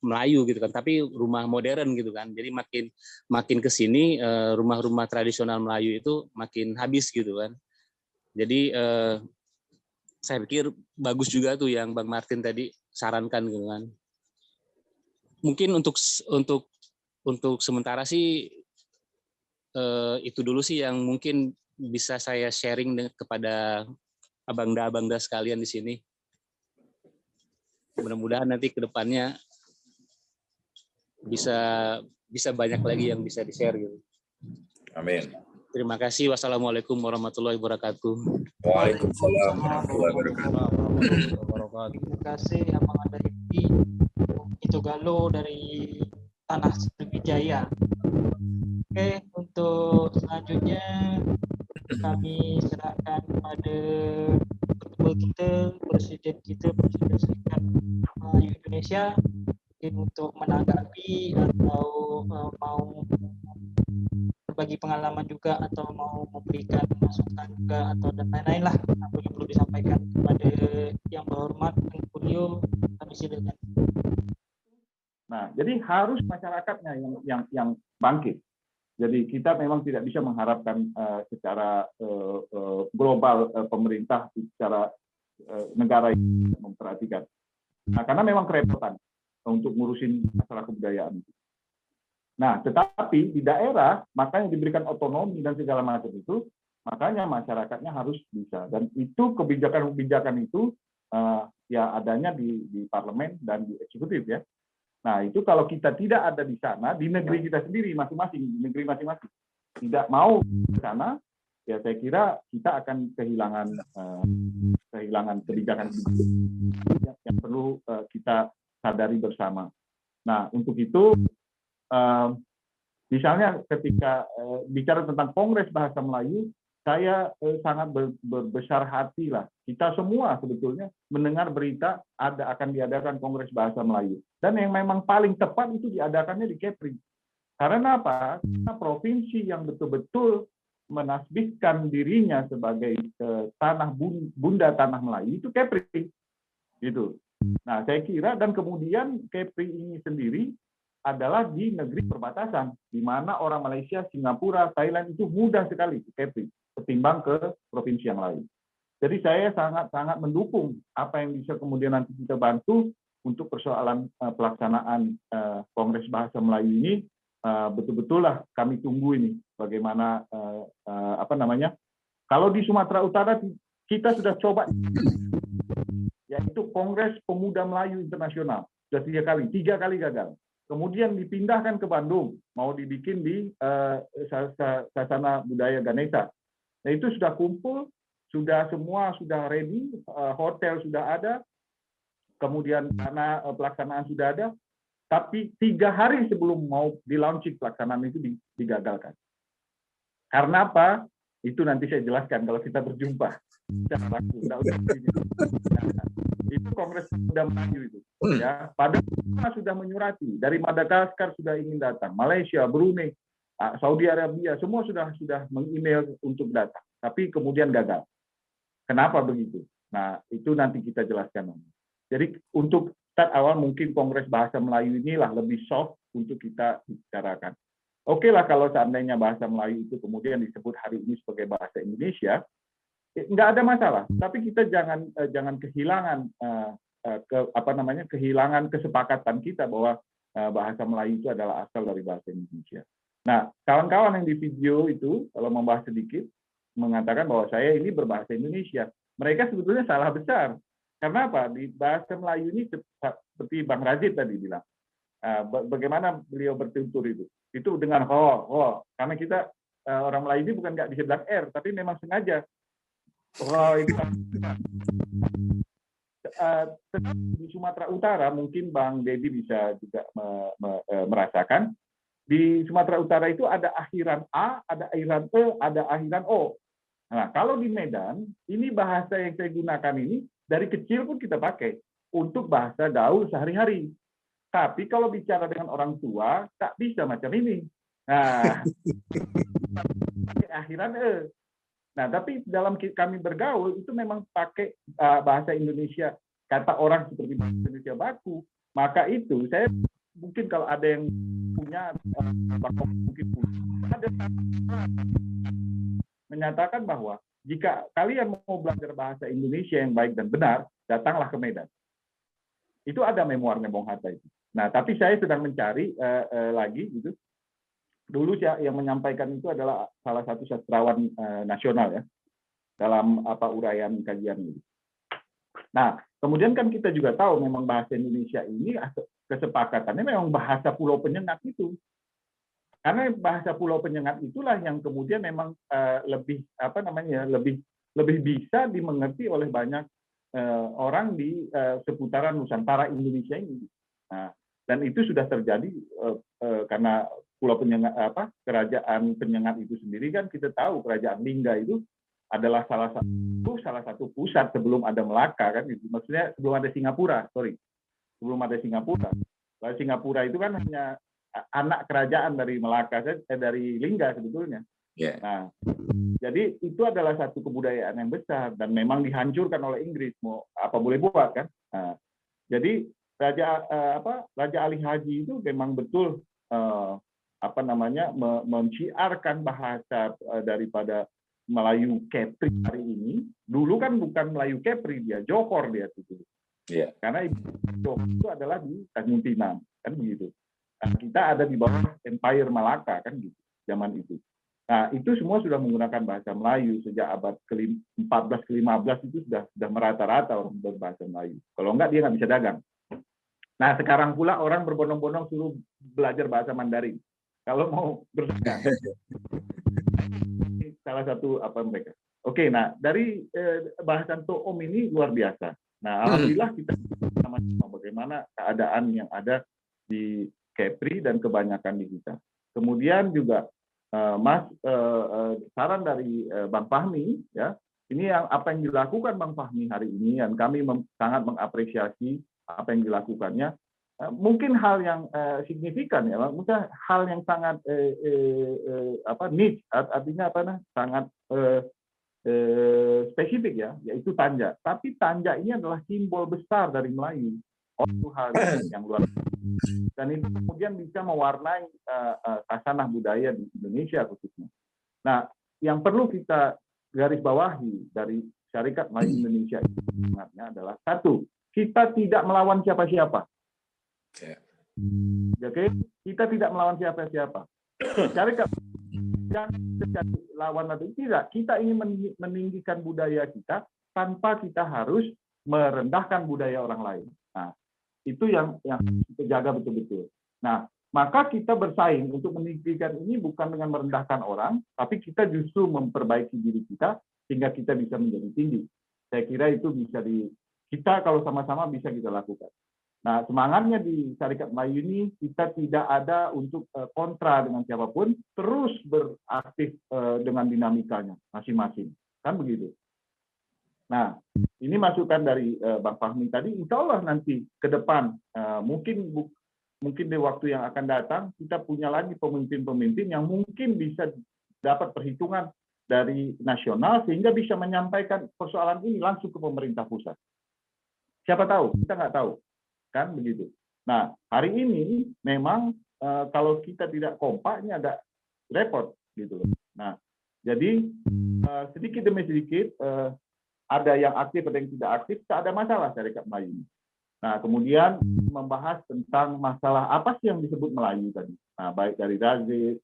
Melayu gitu kan, tapi rumah modern gitu kan. Jadi makin ke sini rumah-rumah tradisional Melayu itu makin habis gitu kan. Jadi saya pikir bagus juga tuh yang Bang Martin tadi sarankan gitu kan. Mungkin untuk sementara sih itu dulu sih yang mungkin bisa saya sharing kepada abangda sekalian di sini. Mudah-mudahan nanti ke depannya bisa banyak lagi yang bisa di-share gitu. Amin. Terima kasih. Wassalamualaikum warahmatullahi wabarakatuh. Waalaikumsalam warahmatullahi wabarakatuh. Terima kasih Abang Adaiki itu Galo dari Tanah Sriwijaya. Oke, untuk selanjutnya kami serahkan pada Presiden Serikat Melayu Indonesia untuk menanggapi atau mau berbagi pengalaman juga atau mau memberikan masukan juga atau dan lain-lain lah apa yang perlu disampaikan kepada yang berhormat dan Julio, kami silakan. Nah, jadi harus masyarakatnya yang bangkit. Jadi kita memang tidak bisa mengharapkan secara global pemerintah secara negara yang memperhatikan. Nah, karena memang kerepotan untuk ngurusin masalah kebudayaan. Nah, tetapi di daerah makanya diberikan otonomi dan segala macam itu, makanya masyarakatnya harus bisa. Dan itu kebijakan-kebijakan itu ya adanya di parlemen dan di eksekutif ya. Nah, itu kalau kita tidak ada di sana, di negeri kita sendiri masing-masing, di negeri masing-masing tidak mau ke sana, ya saya kira kita akan kehilangan kebijakan yang perlu kita sadari bersama. Nah, untuk itu, misalnya ketika bicara tentang Kongres Bahasa Melayu, saya sangat berbesar hati lah. Kita semua sebetulnya mendengar berita akan diadakan Kongres Bahasa Melayu. Dan yang memang paling tepat itu diadakannya di Kepri. Karena apa? Karena provinsi yang betul-betul menasbihkan dirinya sebagai bunda tanah Melayu itu Kepri. Gitu. Nah, saya kira dan kemudian Kepri ini sendiri adalah di negeri perbatasan, di mana orang Malaysia, Singapura, Thailand itu mudah sekali ke Kepri ketimbang ke provinsi yang lain. Jadi saya sangat mendukung apa yang bisa kemudian nanti kita bantu untuk persoalan pelaksanaan Kongres Bahasa Melayu ini. Betul-betul lah kami tunggu ini bagaimana kalau di Sumatera Utara kita sudah coba, yaitu Kongres Pemuda Melayu Internasional sudah 3 kali gagal. kemudian dipindahkan ke Bandung, mau dibikin di Sasana Budaya Ganesha. Nah itu sudah kumpul, sudah semua sudah ready, hotel sudah ada, kemudian karena pelaksanaan sudah ada, tapi 3 hari sebelum mau di launching pelaksanaan itu digagalkan. Karena apa? Itu nanti saya jelaskan kalau kita berjumpa. Itu Kongres Pemuda Melayu itu. Ya, padahal sudah menyurati dari Madagaskar sudah ingin datang, Malaysia, Brunei, Saudi Arabia, semua sudah meng-email untuk datang, tapi kemudian gagal. Kenapa begitu? Nah, itu nanti kita jelaskan. Jadi untuk start awal mungkin Kongres Bahasa Melayu inilah lebih soft untuk kita bicarakan. Oke lah kalau seandainya bahasa Melayu itu kemudian disebut hari ini sebagai bahasa Indonesia, nggak ada masalah. Tapi kita jangan kehilangan kehilangan kesepakatan kita bahwa bahasa Melayu itu adalah asal dari bahasa Indonesia. Nah, kawan-kawan yang di video itu kalau membahas sedikit mengatakan bahwa saya ini berbahasa Indonesia. Mereka sebetulnya salah besar. Karena apa? Di bahasa Melayu ini seperti Bang Rajid tadi bilang, bagaimana beliau bertutur itu dengan ho. Karena kita orang Melayu ini bukan nggak bisa bilang R, tapi memang sengaja itu. Di Sumatera Utara mungkin Bang Dedi bisa juga merasakan di Sumatera Utara itu ada akhiran A, ada akhiran E, ada akhiran O. Nah, kalau di Medan, ini bahasa yang saya gunakan ini dari kecil pun kita pakai untuk bahasa gaul sehari-hari. Tapi kalau bicara dengan orang tua, tak bisa macam ini. Nah, akhiran E. Nah, tapi dalam kami bergaul itu memang pakai bahasa Indonesia, kata orang seperti bahasa Indonesia baku. Maka itu saya mungkin kalau ada yang punya mungkin ada menyatakan bahwa jika kalian mau belajar bahasa Indonesia yang baik dan benar, datanglah ke Medan. Itu ada memoarnya Bung Hatta itu. Nah, tapi saya sedang mencari lagi gitu. Dulu yang menyampaikan itu adalah salah satu sastrawan nasional ya dalam uraian kajian ini. Nah, kemudian kan kita juga tahu memang bahasa Indonesia ini kesepakatannya memang bahasa pulau penyengat itu. Karena bahasa pulau penyengat itulah yang kemudian memang lebih lebih bisa dimengerti oleh banyak orang di seputaran Nusantara Indonesia ini. Nah, dan itu sudah terjadi karena pulau penyengat kerajaan penyengat itu sendiri kan kita tahu kerajaan Lingga itu adalah salah satu pusat sebelum ada Melaka kan itu. Maksudnya sebelum ada Singapura, sebelum ada Singapura. Kalau Singapura itu kan hanya anak kerajaan dari Melaka dari Lingga sebetulnya. Yeah. Nah, jadi itu adalah satu kebudayaan yang besar dan memang dihancurkan oleh Inggris. Mau apa boleh buat kan? Nah, jadi Raja Ali Haji itu memang betul menciarkan bahasa daripada Melayu Kepri hari ini. Dulu kan bukan Melayu Kepri, dia Johor dia itu. Yeah. Karena Johor itu adalah di Tanjung Pinang kan begitu. Nah, kita ada di bawah Empire Malaka kan gitu zaman itu. Nah, itu semua sudah menggunakan bahasa Melayu sejak abad ke-14 ke-15 itu sudah merata-rata orang berbahasa Melayu. Kalau enggak dia nggak bisa dagang. Nah, sekarang pula orang berbondong-bondong suruh belajar bahasa Mandarin. Kalau mau berdagang. Salah satu mereka. Oke, nah dari bahasan Toom ini luar biasa. Nah, alhamdulillah kita sama-sama bagaimana keadaan yang ada di Kepri dan kebanyakan di kita. Kemudian juga saran dari Bang Fahmi ya, ini apa yang dilakukan Bang Fahmi hari ini dan kami sangat mengapresiasi apa yang dilakukannya. Mungkin hal yang signifikan ya, mungkin hal yang sangat niche, artinya sangat spesifik ya, yaitu tanja. Tapi tanja ini adalah simbol besar dari Melayu. Itu hal yang luar biasa. Dan itu kemudian bisa mewarnai khasanah budaya di Indonesia khususnya. Nah, yang perlu kita garis bawahi dari Syarikat Melayu Indonesia itu sebenarnya adalah satu, kita tidak melawan siapa-siapa. Oke, kita tidak melawan siapa-siapa. Syarikat jangan terjadi lawan atau tidak. Kita ingin meninggikan budaya kita tanpa kita harus merendahkan budaya orang lain. Nah, itu yang kita jaga betul-betul. Nah, maka kita bersaing untuk meninggikan ini bukan dengan merendahkan orang, tapi kita justru memperbaiki diri kita sehingga kita bisa menjadi tinggi. Saya kira itu bisa kita kalau sama-sama bisa kita lakukan. Nah, semangatnya di Syarikat Melayu ini kita tidak ada untuk kontra dengan siapapun, terus beraktif dengan dinamikanya masing-masing. Kan begitu. Nah, ini masukan dari Bang Fahmi tadi, insya Allah nanti ke depan, mungkin di waktu yang akan datang, kita punya lagi pemimpin-pemimpin yang mungkin bisa dapat perhitungan dari nasional, sehingga bisa menyampaikan persoalan ini langsung ke pemerintah pusat. Siapa tahu, kita nggak tahu. Kan begitu. Nah, hari ini memang kalau kita tidak kompak, ini ada repot. Gitu loh. Nah, jadi sedikit demi sedikit, ada yang aktif, ada yang tidak aktif, tak ada masalah Syarikat Melayu. Nah, kemudian membahas tentang masalah apa sih yang disebut Melayu tadi. Nah, baik dari Razid,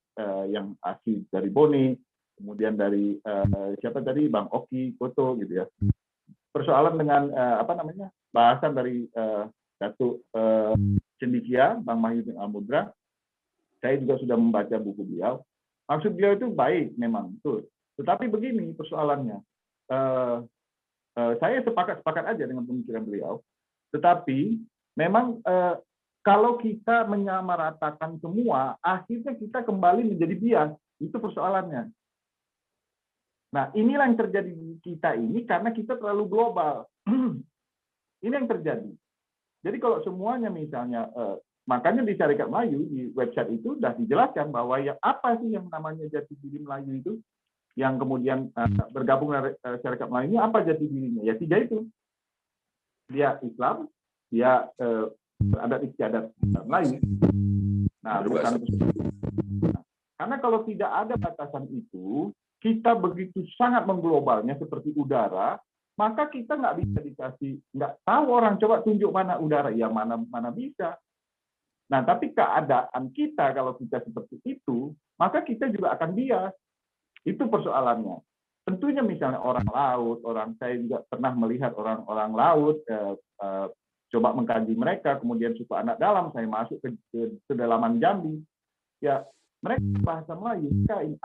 yang asli dari Bone, kemudian dari siapa tadi, Bang Oki, Koto, gitu ya. Persoalan dengan bahasan dari Datuk Cendikia, Bang Mahyudin Al-Mudra. Saya juga sudah membaca buku beliau. Maksud beliau itu baik, memang betul. Tetapi begini persoalannya. Saya sepakat aja dengan pemikiran beliau, tetapi memang kalau kita menyamaratakan semua, akhirnya kita kembali menjadi bias. Itu persoalannya. Nah, inilah yang terjadi di kita ini karena kita terlalu global. Ini yang terjadi. Jadi kalau semuanya misalnya, makanya di Syarikat Melayu, di website itu sudah dijelaskan bahwa ya apa sih yang namanya jati diri Melayu itu, yang kemudian bergabung dengan Syarikat Melayu ini apa jati dirinya? Ya 3 itu. Dia Islam, dia beradat istiadat Melayu. Nah, bukan karena kalau tidak ada batasan itu, kita begitu sangat mengglobalnya seperti udara, maka kita nggak bisa dikasih, nggak tahu orang coba tunjuk mana udara, ya mana bisa. Nah, tapi keadaan kita kalau kita seperti itu, maka kita juga akan bias. Itu persoalannya. Tentunya misalnya orang laut, saya juga pernah melihat orang laut, coba mengkaji mereka, kemudian suku anak dalam, saya masuk ke kedalaman Jambi. Ya, mereka bahasa Melayu.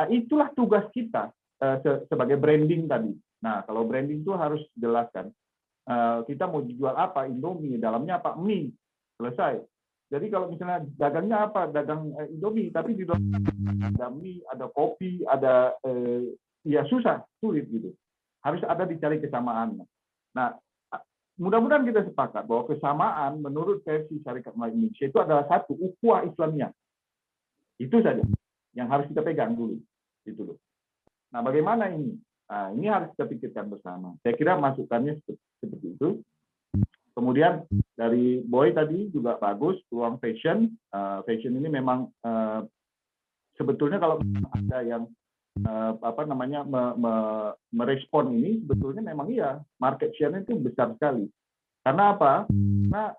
Itulah tugas kita sebagai branding tadi. Nah, kalau branding itu harus jelaskan. Kita mau dijual apa? Indomie, dalamnya apa? Mie. Selesai. Jadi kalau misalnya dagangnya apa? Dagang Indomie, tapi di dalam ada mie, ada kopi, ada ya sulit gitu. Harus ada dicari kesamaannya. Nah, mudah-mudahan kita sepakat bahwa kesamaan menurut versi Syarikat Melayu Indonesia itu adalah satu, ukhuwah Islamiyah. Itu saja yang harus kita pegang dulu. Itu loh. Nah, bagaimana ini? Nah, ini harus kita pikirkan bersama. Saya kira masukannya seperti itu. Kemudian dari Boy tadi juga bagus, peluang fashion. Fashion ini memang sebetulnya kalau ada yang merespon ini, sebetulnya memang iya, market share-nya itu besar sekali. Karena apa? Karena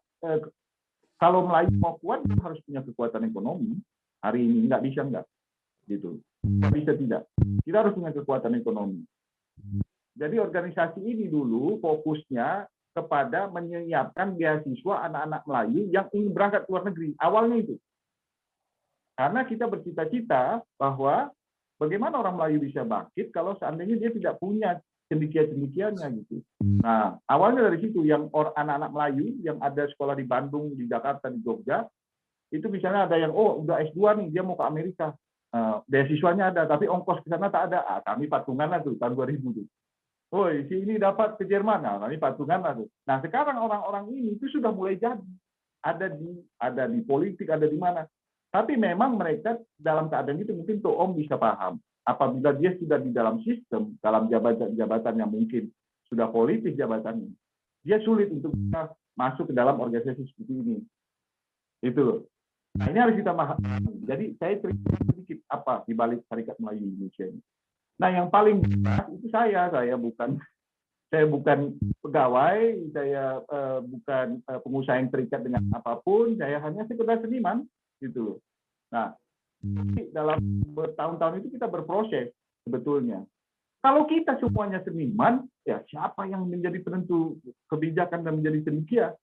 kalau Melayu mau kuat harus punya kekuatan ekonomi. Hari ini nggak bisa nggak, gitu. Nggak bisa tidak. Kita harus punya kekuatan ekonomi. Jadi organisasi ini dulu fokusnya kepada menyiapkan beasiswa anak-anak Melayu yang ingin berangkat ke luar negeri. Awalnya itu. Karena kita bercita-cita bahwa bagaimana orang Melayu bisa bangkit kalau seandainya dia tidak punya cendekia-cendekianya gitu. Nah, awalnya dari situ yang anak-anak Melayu yang ada sekolah di Bandung, di Jakarta, di Jogja, itu misalnya ada yang udah S2 nih, dia mau ke Amerika. Beasiswanya ada, tapi ongkos ke sana tak ada. Kami patungan lah tuh tahun 2000 tuh. Oh, si ini dapat ke Jerman, kami patungan lah tuh. Nah, sekarang orang-orang ini itu sudah mulai jadi. Ada di politik, ada di mana. Tapi memang mereka dalam keadaan itu mungkin tuh Om bisa paham. Apabila dia sudah di dalam sistem, dalam jabatan-jabatan yang mungkin sudah politis jabatannya, dia sulit untuk bisa masuk ke dalam organisasi seperti ini. Itu. Nah, ini harus kita pahami. Jadi saya cerita sedikit apa di balik Syarikat Melayu Indonesia ini. Nah, yang paling berat itu saya bukan pegawai, saya bukan pengusaha yang terikat dengan apapun, saya hanya sekedar seniman gitu. Nah, dalam bertahun-tahun itu kita berproses sebetulnya. Kalau kita semuanya seniman, ya siapa yang menjadi penentu kebijakan dan menjadi cendekia?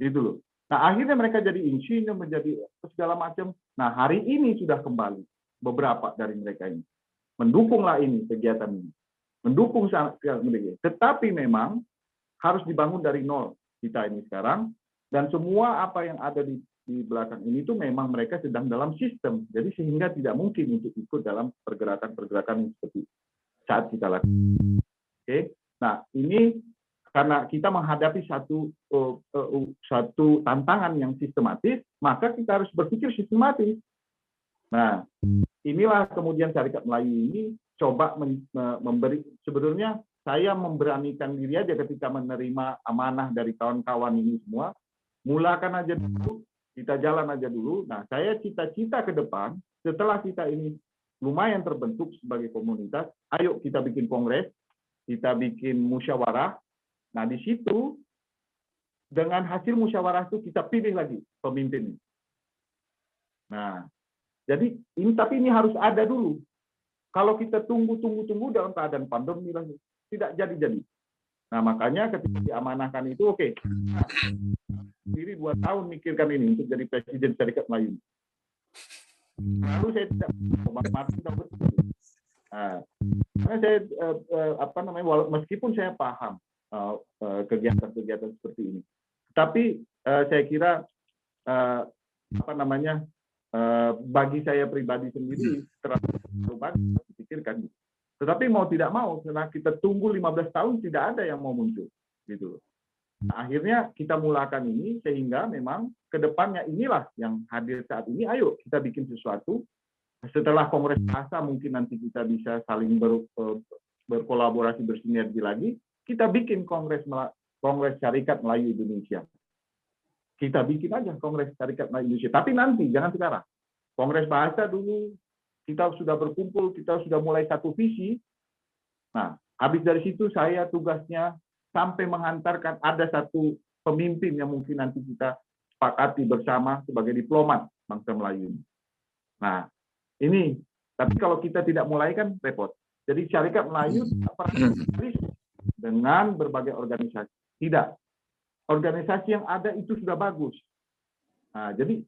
Gitu loh. Nah, akhirnya mereka jadi insinyur, menjadi segala macam. Nah, hari ini sudah kembali beberapa dari mereka ini. Mendukunglah ini, kegiatan ini. Mendukung sangat. Tetapi memang harus dibangun dari nol kita ini sekarang. Dan semua apa yang ada di belakang ini itu memang mereka sedang dalam sistem. Jadi sehingga tidak mungkin untuk ikut dalam pergerakan-pergerakan seperti saat kita lakukan. Oke. Nah, ini karena kita menghadapi satu tantangan yang sistematis, maka kita harus berpikir sistematis. Nah, inilah kemudian Syarikat Melayu ini coba memberi, sebenarnya saya memberanikan diri aja ketika menerima amanah dari kawan-kawan ini semua, mulakan aja dulu, kita jalan aja dulu. Nah, saya cita-cita ke depan, setelah kita ini lumayan terbentuk sebagai komunitas, ayo kita bikin kongres, kita bikin musyawarah. Nah, di situ dengan hasil musyawarah itu kita pilih lagi pemimpin. Nah, jadi tapi ini harus ada dulu. Kalau kita tunggu dalam keadaan pandemi lagi, tidak jadi. Nah, makanya ketika diamanahkan itu, oke, diri 2 tahun mikirkan ini untuk jadi presiden Syarikat Melayu. Lalu saya tidak mati betul. Nah, karena saya meskipun saya paham kegiatan-kegiatan seperti ini, tapi saya kira bagi saya pribadi sendiri terlalu banyak dipikirkan. Tetapi mau tidak mau, karena kita tunggu 15 tahun tidak ada yang mau muncul, gitu. Nah, akhirnya kita mulakan ini sehingga memang kedepannya inilah yang hadir saat ini. Ayo kita bikin sesuatu. Setelah Kongres Bahasa mungkin nanti kita bisa saling berkolaborasi, bersinergi lagi. Kita bikin Kongres Syarikat Melayu Indonesia. Kita bikin aja Kongres Syarikat Melayu Indonesia. Tapi nanti, jangan sekarang. Kongres Bahasa dulu, kita sudah berkumpul, kita sudah mulai satu visi. Nah, habis dari situ saya tugasnya sampai menghantarkan ada satu pemimpin yang mungkin nanti kita sepakati bersama sebagai diplomat bangsa Melayu. Nah, ini. Tapi kalau kita tidak mulai kan repot. Jadi Syarikat Melayu dengan berbagai organisasi. Tidak. Organisasi yang ada itu sudah bagus. Nah, jadi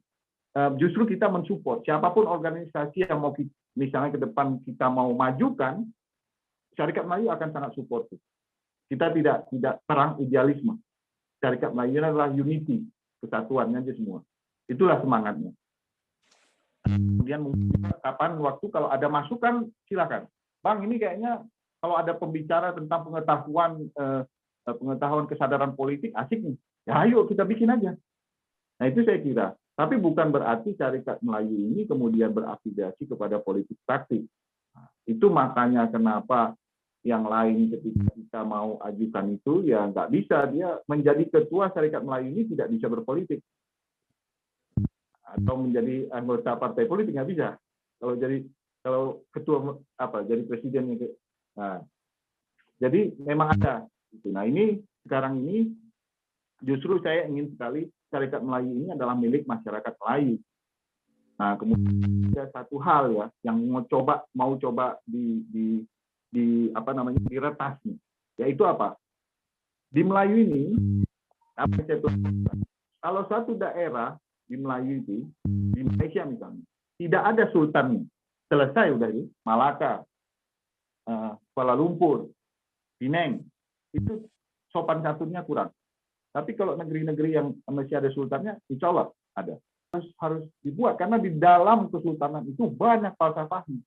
justru kita mensupport siapapun organisasi yang mau misalnya ke depan kita mau majukan, Syarikat Melayu akan sangat support. Kita tidak perang idealisme. Syarikat Melayu adalah unity, kesatuannya aja semua. Itulah semangatnya. Kemudian mungkin kapan waktu kalau ada masukan silakan. Bang, ini kayaknya kalau ada pembicara tentang pengetahuan kesadaran politik asik nih. Ya ayo kita bikin aja. Nah, itu saya kira. Tapi bukan berarti Syarikat Melayu ini kemudian berafiliasi kepada politik praktik. Nah, itu makanya kenapa yang lain ketika kita mau ajukan itu ya nggak bisa, dia menjadi ketua Syarikat Melayu ini tidak bisa berpolitik atau menjadi anggota partai politik, nggak bisa. Kalau ketua jadi presidennya. Nah, jadi memang ada. Nah, ini sekarang ini justru saya ingin sekali Syarikat Melayu ini adalah milik masyarakat Melayu. Nah, kemudian ada satu hal ya yang mau coba diretas nih, yaitu apa? Di Melayu ini, kalau satu daerah di Melayu itu, di Malaysia misalnya, tidak ada sultan, selesai udah ini, Malaka, Kuala Lumpur, Penang, itu sopan santunnya kurang. Tapi kalau negeri-negeri yang masih ada sultannya, insya Allah ada. Harus dibuat, karena di dalam kesultanan itu banyak falsafahnya.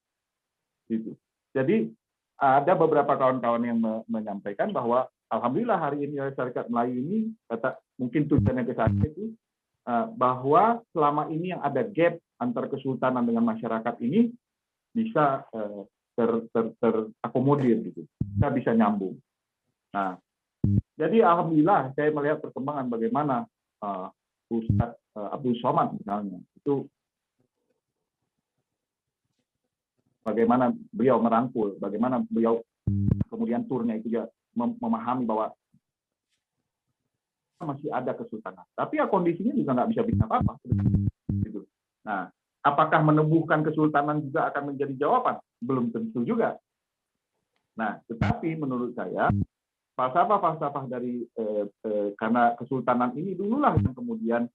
Gitu. Jadi, ada beberapa kawan-kawan yang menyampaikan bahwa alhamdulillah hari ini Syarikat Melayu ini mungkin tujuannya ke sana itu bahwa selama ini yang ada gap antara kesultanan dengan masyarakat ini bisa terakomodir gitu. Kita bisa nyambung. Nah, jadi alhamdulillah saya melihat perkembangan bagaimana Ustadz Abdul Somad misalnya itu bagaimana beliau merangkul, bagaimana beliau kemudian turnya itu dia memahami bahwa masih ada kesultanan. Tapi ya kondisinya juga nggak bisa bikin apa-apa. Gitu. Nah, apakah menemukan kesultanan juga akan menjadi jawaban? Belum tentu juga. Nah, tetapi menurut saya, falsafah-falsafah dari karena kesultanan ini dululah yang kemudian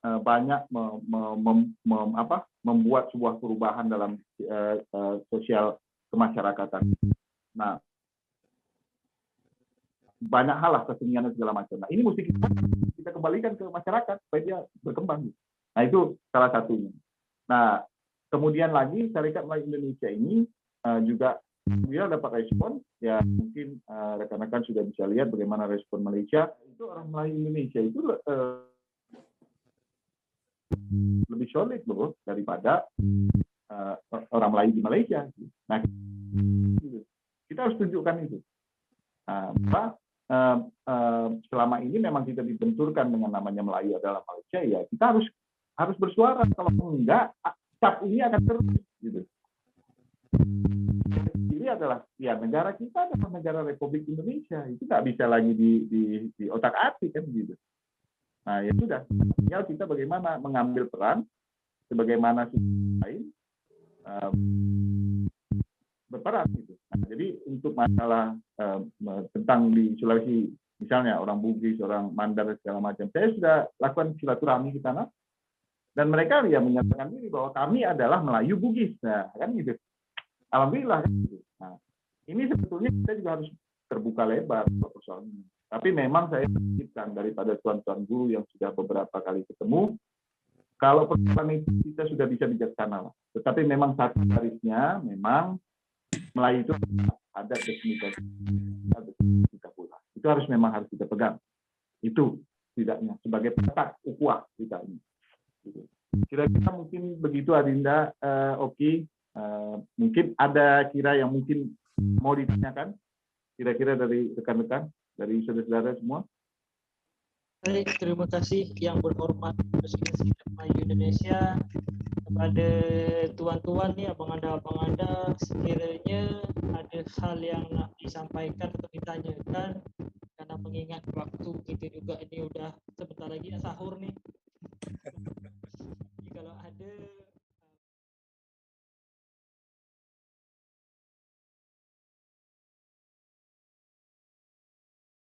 banyak membuat sebuah perubahan dalam sosial kemasyarakatan. Nah, banyak hal lah, kesenian dan segala macam. Nah, ini mesti kita kembalikan ke masyarakat supaya dia berkembang. Nah, itu salah satunya. Nah, kemudian lagi Serikat Melayu Indonesia ini juga dia dapat respon, ya mungkin rekan-rekan sudah bisa lihat bagaimana respon Malaysia. Itu orang Melayu Indonesia itu lebih solid loh daripada orang Melayu di Malaysia. Nah, kita harus tunjukkan itu. Selama ini memang kita dibenturkan dengan namanya Melayu adalah Malaysia, ya kita harus bersuara. Kalau enggak, cap ini akan terus. Gitu. Ini adalah, ya negara kita adalah negara Republik Indonesia. Itu nggak bisa lagi di otak-atik kan gitu. Nah, ya sudah. Tinggal kita bagaimana mengambil peran sebagaimana lain berperan gitu. Nah, jadi untuk masalah tentang di Sulawesi, misalnya orang Bugis, orang Mandar segala macam, saya sudah lakukan silaturahmi di sana dan mereka ya menyatakan diri bahwa kami adalah Melayu Bugis. Nah, kan gitu. Alhamdulillah kan gitu. Nah, ini sebetulnya kita juga harus terbuka lebar persoalan ini. Tapi memang saya pikirkan daripada tuan-tuan guru yang sudah beberapa kali ketemu, kalau persoalan itu kita sudah bisa bijaksana lah. Tetapi memang satu garisnya, memang Melayu itu ada teknik kita pula. Itu memang harus kita pegang. Itu tidaknya sebagai petak ukhuwah kita ini. Kira-kira mungkin begitu Adinda, Oki. Mungkin ada kira yang mungkin mau ditanyakan, kira-kira dari rekan-rekan, dari saudara-saudara semua. Baik, terima kasih yang berhormat Presiden Serikat Melayu Indonesia, kepada tuan-tuan nih, abang anda, sekiranya ada hal yang nak disampaikan atau ditanyakan, karena mengingat waktu kita juga ini udah sebentar lagi sahur nih. Jadi kalau ada